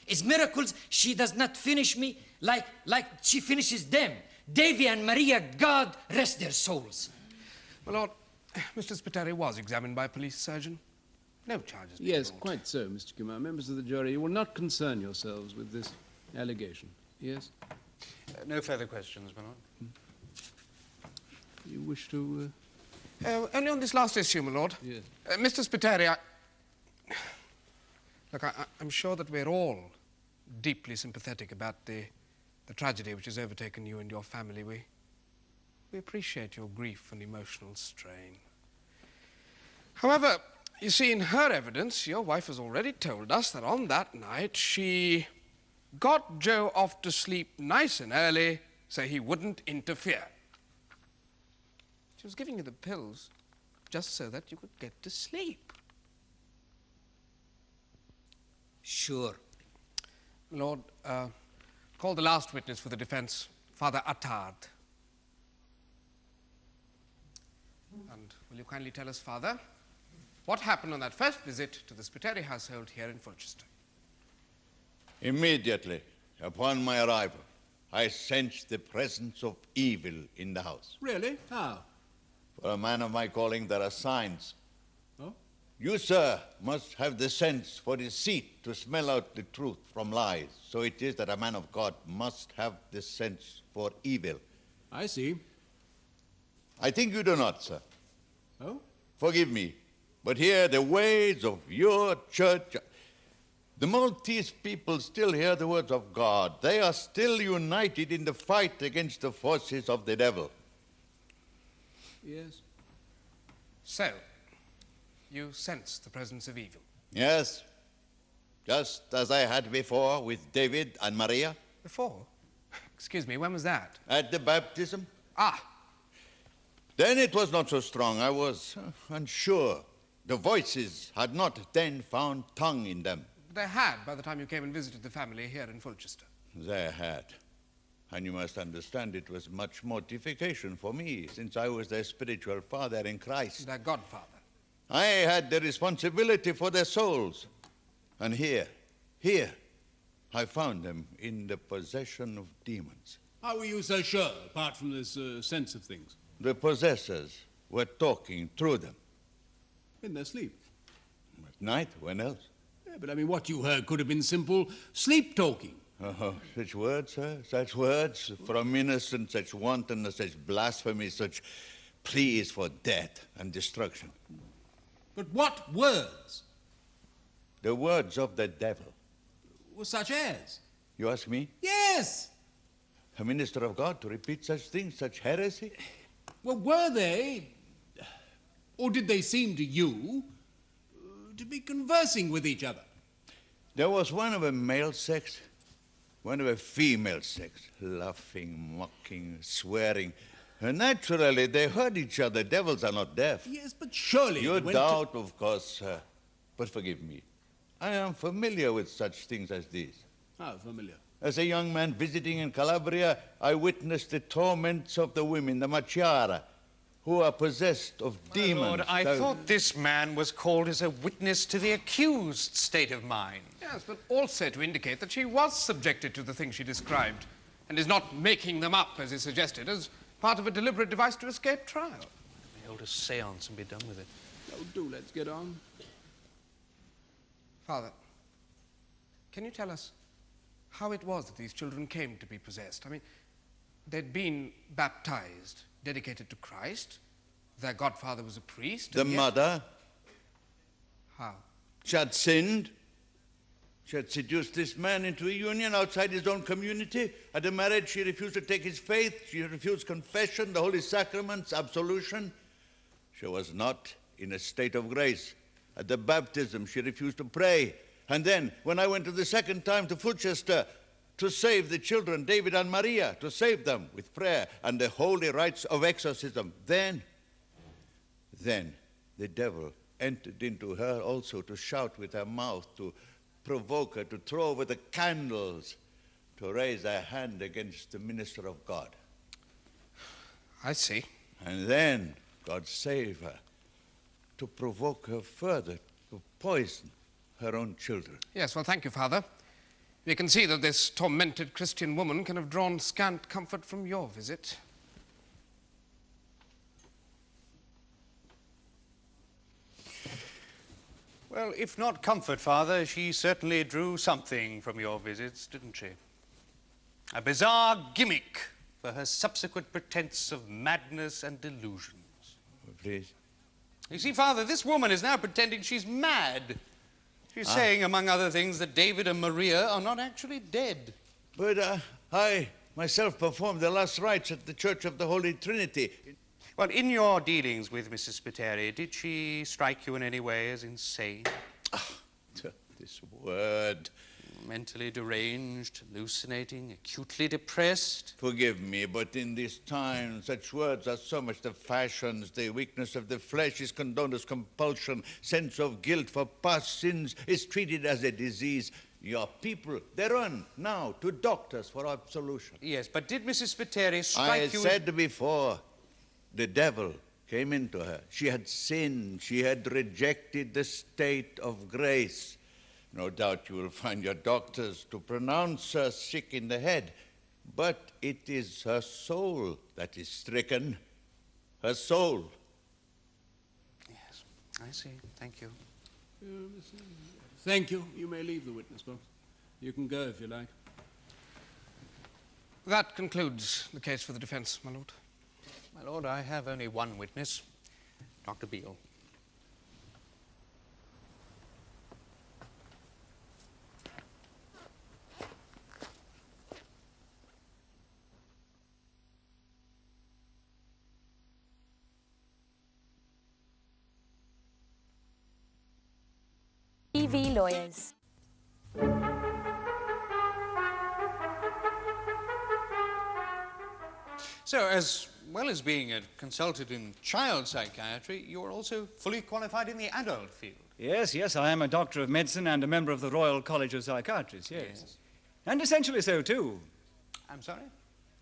Is miracles she does not finish me like she finishes them. Davy and Maria, God rest their souls. Well, Lord, Mr. Spiteri was examined by a police surgeon. No charges being Yes, brought. quite so, Mr. Kumar. Members of the jury, you will not concern yourselves with this allegation. Yes? No further questions, my lord. You wish to... Only on this last issue, my lord. Yes. Mr. Spiteri, Look, I'm sure that we're all deeply sympathetic about the tragedy which has overtaken you and your family. We appreciate your grief and emotional strain. However, you see, in her evidence, your wife has already told us that on that night she got Joe off to sleep nice and early so he wouldn't interfere. She was giving you the pills just so that you could get to sleep. Sure. Lord, call the last witness for the defense, Father Attard. And will you kindly tell us, Father, what happened on that first visit to the Spiteri household here in Fulchester? Immediately upon my arrival, I sensed the presence of evil in the house. Really? How? For a man of my calling, there are signs. Oh? You, sir, must have the sense for deceit to smell out the truth from lies. So it is that a man of God must have the sense for evil. I see. I think you do not, sir. Oh? Forgive me, but here the ways of your church... The Maltese people still hear the words of God. They are still united in the fight against the forces of the devil. Yes. So, you sense the presence of evil? Yes. Just as I had before with David and Maria. Before? Excuse me, when was that? At the baptism. Ah! Then it was not so strong. I was unsure. The voices had not then found tongue in them. They had by the time you came and visited the family here in Fulchester. They had. And you must understand it was much mortification for me, since I was their spiritual father in Christ. Their godfather. I had the responsibility for their souls. And here, I found them in the possession of demons. How were you so sure, apart from this sense of things? The possessors were talking through them. In their sleep? At night, when else? Yeah, but I mean, what you heard could have been simple sleep talking. Oh, such words, sir, such words. From innocence, such wantonness, such blasphemy, such pleas for death and destruction. But what words? The words of the devil. Well, such as? You ask me? Yes! A minister of God to repeat such things, such heresy? Well, were they, or did they seem to you, to be conversing with each other? There was one of a male sex, one of a female sex, laughing, mocking, swearing. And naturally, they heard each other. Devils are not deaf. Yes, but surely... You doubt, of course, sir. But forgive me. I am familiar with such things as these. How familiar? As a young man visiting in Calabria, I witnessed the torments of the women, the Machiara, who are possessed of demons. My lord, I thought this man was called as a witness to the accused's state of mind. Yes, but also to indicate that she was subjected to the things she described and is not making them up, as is suggested, as part of a deliberate device to escape trial. Let me hold a séance and be done with it. Oh, do let's get on. Father, can you tell us how it was that these children came to be possessed? I mean, they'd been baptized, dedicated to Christ. Their godfather was a priest. The mother. How? She had sinned. She had seduced this man into a union outside his own community. At the marriage, she refused to take his faith. She refused confession, the holy sacraments, absolution. She was not in a state of grace. At the baptism, she refused to pray. And then, when I went the second time to Fulchester to save the children, David and Maria, to save them with prayer and the holy rites of exorcism, then the devil entered into her also to shout with her mouth, to provoke her, to throw over the candles, to raise her hand against the minister of God. I see. And then God saved her, to provoke her further, to poison her own children. Yes, well, thank you, Father. We can see that this tormented Christian woman can have drawn scant comfort from your visit. Well, if not comfort, Father, she certainly drew something from your visits, didn't she? A bizarre gimmick for her subsequent pretense of madness and delusions. Please. You see, Father, this woman is now pretending she's mad. She's saying, among other things, that David and Maria are not actually dead. But I myself performed the last rites at the Church of the Holy Trinity. Well, in your dealings with Mrs. Spiteri, did she strike you in any way as insane? This word. Mentally deranged, hallucinating, acutely depressed? Forgive me, but in this time, such words are so much the fashions. The weakness of the flesh is condoned as compulsion. Sense of guilt for past sins is treated as a disease. Your people, they run now to doctors for absolution. Yes, but did Mrs. Spiteri strike you? I said before, the devil came into her. She had sinned. She had rejected the state of grace. No doubt you will find your doctors to pronounce her sick in the head. But it is her soul that is stricken. Her soul. Yes, I see. Thank you. Thank you. You may leave the witness box. You can go if you like. That concludes the case for the defense, my lord. My lord, I have only one witness, Dr. Beale. EV Lawyers. So, as well as being a consultant in child psychiatry, you're also fully qualified in the adult field. Yes, I am a doctor of medicine and a member of the Royal College of Psychiatrists, yes. And essentially so, too. I'm sorry?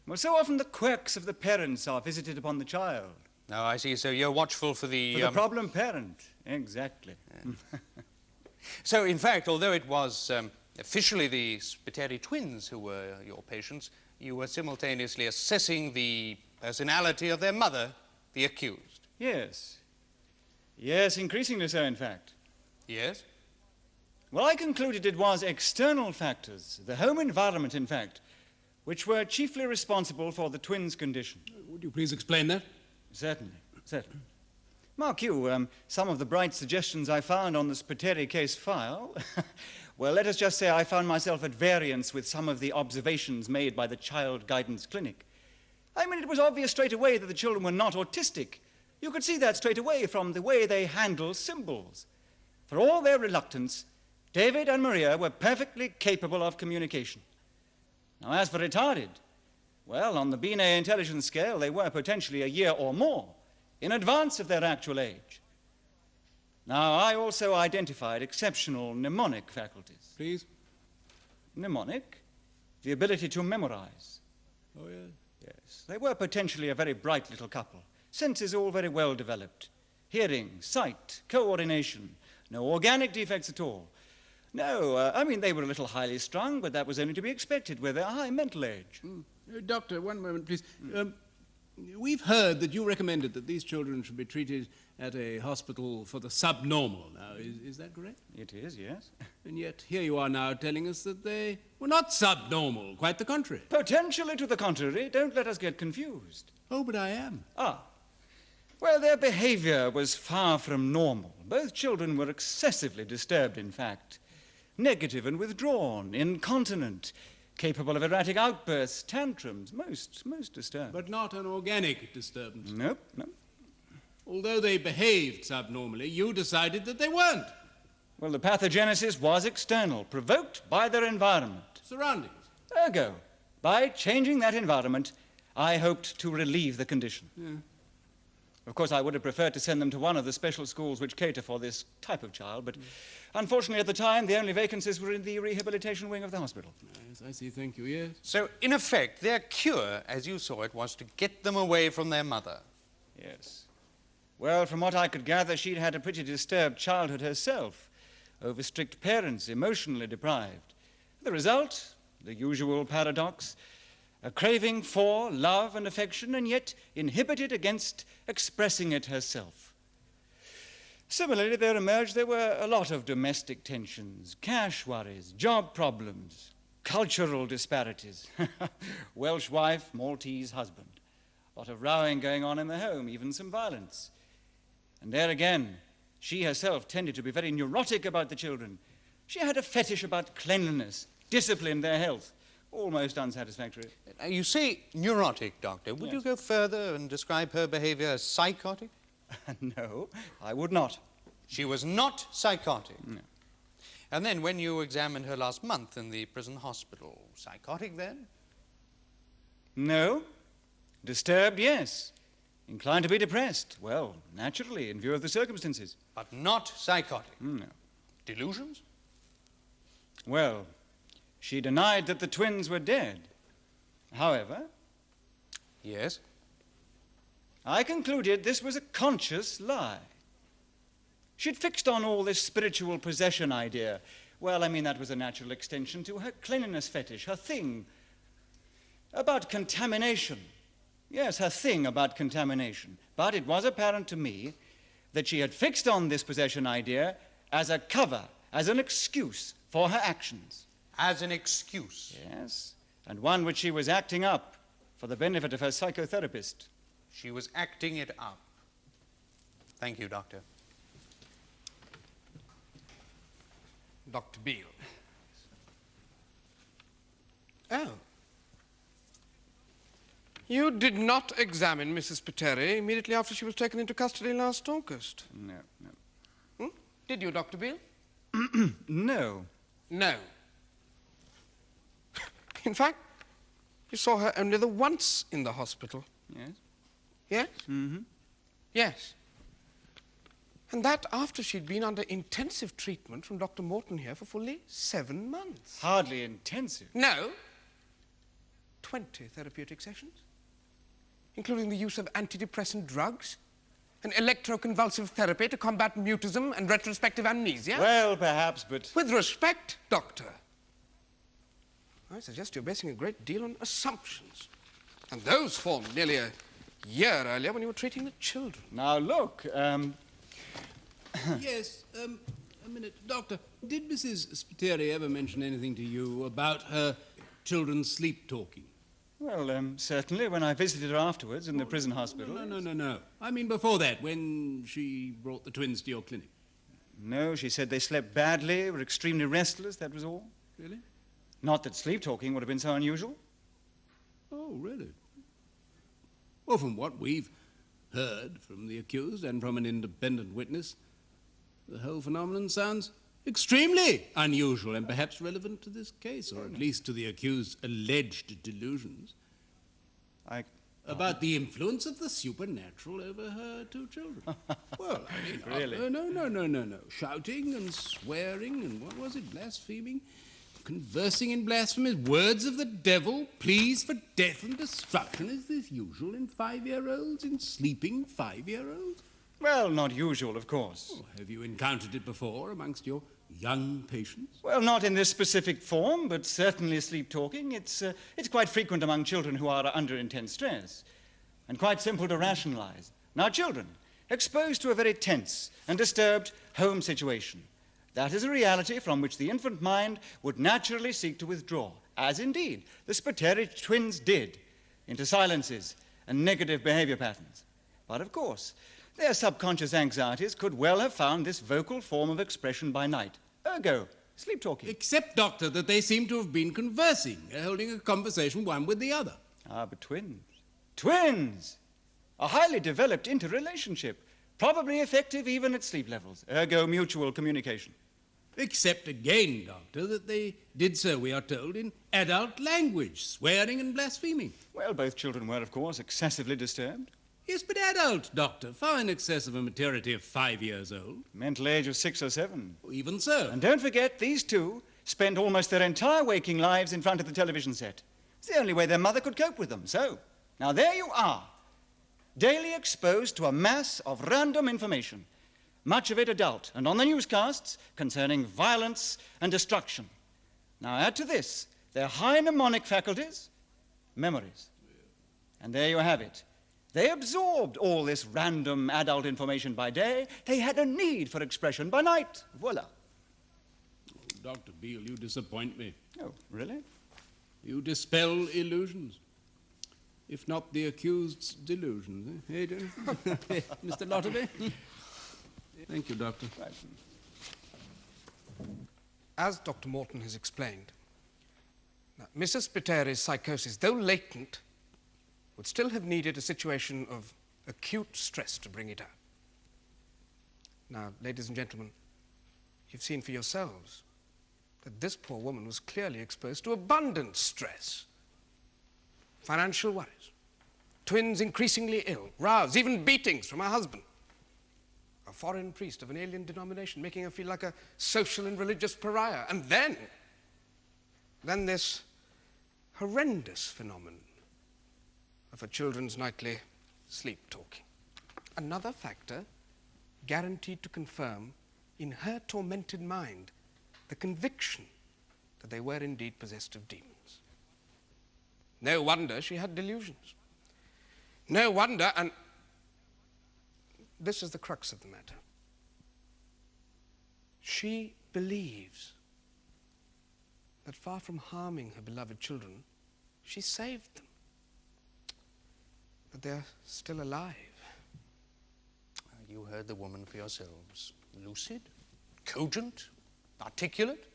Well, so often the quirks of the parents are visited upon the child. Oh, I see. So you're watchful for the... For the problem parent, exactly. Yeah. So, in fact, although it was officially the Spiteri twins who were your patients, you were simultaneously assessing the personality of their mother, the accused. Yes. Yes, increasingly so, in fact. Yes? Well, I concluded it was external factors, the home environment, in fact, which were chiefly responsible for the twins' condition. Would you please explain that? Certainly. Mark you, some of the bright suggestions I found on the Spiteri case file, well, let us just say I found myself at variance with some of the observations made by the Child Guidance Clinic. I mean, it was obvious straight away that the children were not autistic. You could see that straight away from the way they handled symbols. For all their reluctance, David and Maria were perfectly capable of communication. Now, as for retarded, well, on the Binet intelligence scale, they were potentially a year or more in advance of their actual age. Now, I also identified exceptional mnemonic faculties. Please? Mnemonic? The ability to memorize. Oh, yeah? Yes. They were potentially a very bright little couple. Senses all very well developed. Hearing, sight, coordination. No organic defects at all. No, I mean, they were a little highly strung, but that was only to be expected with their high mental age. Doctor, one moment, please. We've heard that you recommended that these children should be treated at a hospital for the subnormal. Now, is that correct? It is, yes. And yet here you are now telling us that they were not subnormal, quite the contrary. Potentially to the contrary. Don't let us get confused. Oh, but I am. Well, their behavior was far from normal. Both children were excessively disturbed, in fact. Negative and withdrawn, incontinent, capable of erratic outbursts, tantrums, most disturbed. But not an organic disturbance. Nope. Although they behaved subnormally, you decided that they weren't. Well, the pathogenesis was external, provoked by their environment. Surroundings. Ergo, by changing that environment, I hoped to relieve the condition. Yeah. Of course, I would have preferred to send them to one of the special schools which cater for this type of child, but unfortunately at the time, the only vacancies were in the rehabilitation wing of the hospital. Yes, I see. Thank you, yes. So, in effect, their cure, as you saw it, was to get them away from their mother. Yes. Well, from what I could gather, she'd had a pretty disturbed childhood herself, over strict parents, emotionally deprived. The result, the usual paradox, a craving for love and affection, and yet inhibited against expressing it herself. Similarly, there were a lot of domestic tensions, cash worries, job problems, cultural disparities. Welsh wife, Maltese husband. A lot of rowing going on in the home, even some violence. And there again, she herself tended to be very neurotic about the children. She had a fetish about cleanliness, discipline, their health. Almost unsatisfactory. You say neurotic, Doctor. Would you go further and describe her behavior as psychotic? No, I would not. She was not psychotic? No. And then when you examined her last month in the prison hospital, psychotic then? No. Disturbed, yes. Inclined to be depressed. Well, naturally, in view of the circumstances. But not psychotic? No. Delusions? Well, she denied that the twins were dead. However... Yes? I concluded this was a conscious lie. She'd fixed on all this spiritual possession idea. Well, I mean, that was a natural extension to her cleanliness fetish, her thing about contamination. Yes, her thing about contamination. But it was apparent to me that she had fixed on this possession idea as a cover, as an excuse for her actions. As an excuse? Yes, and one which she was acting up for the benefit of her psychotherapist. She was acting it up. Thank you, Doctor. Dr. Beale. Oh. You did not examine Mrs. Spiteri immediately after she was taken into custody last August? No. Did you, Dr. Beale? No. No. In fact, you saw her only the once in the hospital. Yes? Yes? Mm-hmm. Yes. And that after she'd been under intensive treatment from Dr. Morton here for fully 7 months. Hardly intensive. No. 20 therapeutic sessions, including the use of antidepressant drugs and electroconvulsive therapy to combat mutism and retrospective amnesia. Well, perhaps, but... With respect, Doctor, I suggest you're basing a great deal on assumptions. And those formed nearly a year earlier when you were treating the children. Now, look, Yes, a minute. Doctor, did Mrs. Spiteri ever mention anything to you about her children's sleep-talking? Well, certainly, when I visited her afterwards in the prison hospital. No. I mean before that, when she brought the twins to your clinic. No, she said they slept badly, were extremely restless, that was all. Really? Not that sleep-talking would have been so unusual. Oh, really? Well, from what we've heard from the accused and from an independent witness, the whole phenomenon sounds extremely unusual and perhaps relevant to this case, or at least to the accused's alleged delusions about the influence of the supernatural over her two children. Well, I mean... Really? No. Shouting and swearing and what was it, blaspheming? Conversing in blasphemous words of the devil, pleas for death and destruction. Is this usual in 5-year-olds, in sleeping 5-year-olds? Well, not usual, of course. Oh, have you encountered it before amongst your young patients? Well, not in this specific form, but certainly sleep-talking. It's quite frequent among children who are under intense stress, and quite simple to rationalize. Now, children, exposed to a very tense and disturbed home situation, that is a reality from which the infant mind would naturally seek to withdraw, as indeed the Spiteri twins did, into silences and negative behavior patterns. But of course, their subconscious anxieties could well have found this vocal form of expression by night. Ergo, sleep-talking. Except, Doctor, that they seem to have been conversing, holding a conversation one with the other. Ah, but twins. Twins! A highly developed interrelationship, probably effective even at sleep levels. Ergo, mutual communication. Except again, Doctor, that they did so, we are told, in adult language, swearing and blaspheming. Well, both children were, of course, excessively disturbed. Yes, but adult, Doctor, far in excess of a maturity of 5 years old. Mental age of 6 or 7. Even so. And don't forget, these two spent almost their entire waking lives in front of the television set. It's the only way their mother could cope with them. So, now there you are, daily exposed to a mass of random information, much of it adult, and on the newscasts concerning violence and destruction. Now add to this their high mnemonic faculties, memories. And there you have it. They absorbed all this random adult information by day. They had a need for expression by night. Voila. Oh, Dr. Beale, you disappoint me. Oh, really? You dispel illusions, if not the accused's delusions. Eh, Jonathan? Mr. Lotterby? Thank you, Doctor. Right. As Dr. Morton has explained, now, Mrs. Spiteri's psychosis, though latent, would still have needed a situation of acute stress to bring it out. Now, ladies and gentlemen, you've seen for yourselves that this poor woman was clearly exposed to abundant stress. Financial worries, twins increasingly ill, rows, even beatings from her husband. A foreign priest of an alien denomination making her feel like a social and religious pariah. And then this horrendous phenomenon of her children's nightly sleep-talking. Another factor guaranteed to confirm in her tormented mind the conviction that they were indeed possessed of demons. No wonder she had delusions. No wonder, and this is the crux of the matter. She believes that far from harming her beloved children, she saved them. That they're still alive. You heard the woman for yourselves. Lucid, cogent, articulate,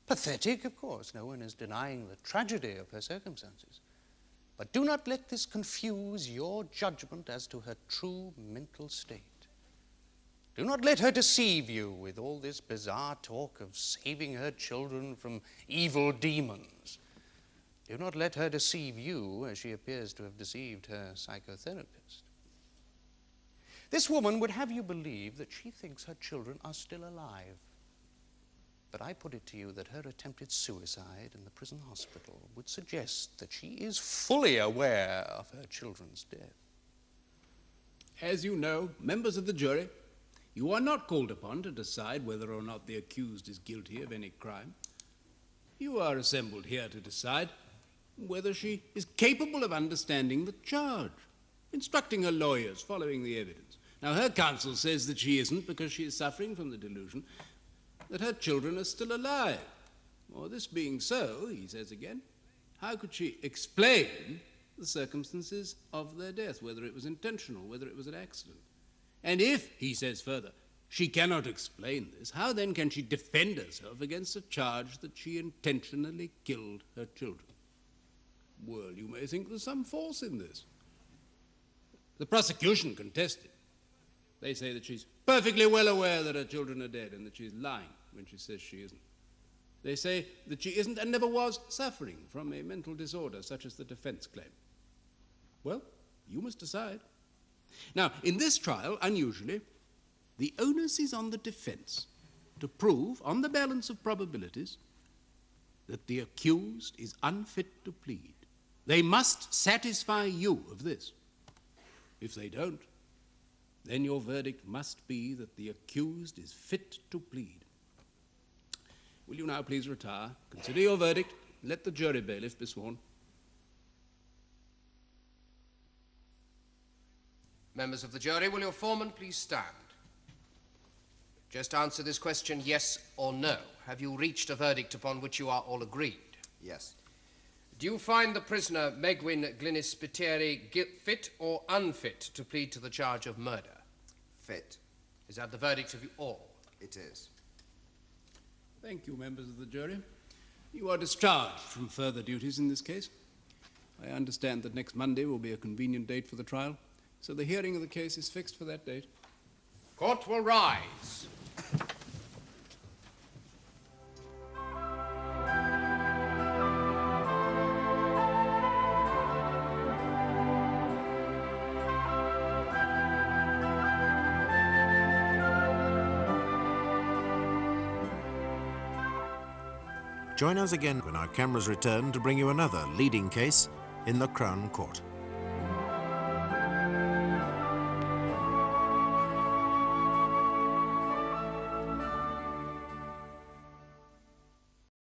pathetic, of course. No one is denying the tragedy of her circumstances. But do not let this confuse your judgment as to her true mental state. Do not let her deceive you with all this bizarre talk of saving her children from evil demons. Do not let her deceive you as she appears to have deceived her psychotherapist. This woman would have you believe that she thinks her children are still alive. But I put it to you that her attempted suicide in the prison hospital would suggest that she is fully aware of her children's death. As you know, members of the jury, you are not called upon to decide whether or not the accused is guilty of any crime. You are assembled here to decide whether she is capable of understanding the charge, instructing her lawyers, following the evidence. Now, her counsel says that she isn't because she is suffering from the delusion that her children are still alive. Well, this being so, he says again, how could she explain the circumstances of their death, whether it was intentional, whether it was an accident? And if, he says further, she cannot explain this, how then can she defend herself against a charge that she intentionally killed her children? Well, you may think there's some force in this. The prosecution contested. They say that she's perfectly well aware that her children are dead and that she's lying when she says she isn't. They say that she isn't and never was suffering from a mental disorder such as the defense claim. Well, you must decide. Now, in this trial, unusually, the onus is on the defense to prove, on the balance of probabilities, that the accused is unfit to plead. They must satisfy you of this. If they don't, then your verdict must be that the accused is fit to plead. Will you now please retire, consider your verdict, and let the jury bailiff be sworn? Members of the jury, will your foreman please stand? Just answer this question, yes or no. Have you reached a verdict upon which you are all agreed? Yes. Do you find the prisoner, Megwin Glynis Spiteri, fit or unfit to plead to the charge of murder? Fit. Is that the verdict of you all? It is. Thank you, members of the jury. You are discharged from further duties in this case. I understand that next Monday will be a convenient date for the trial, so the hearing of the case is fixed for that date. Court will rise. Join us again when our cameras return to bring you another leading case in the Crown Court.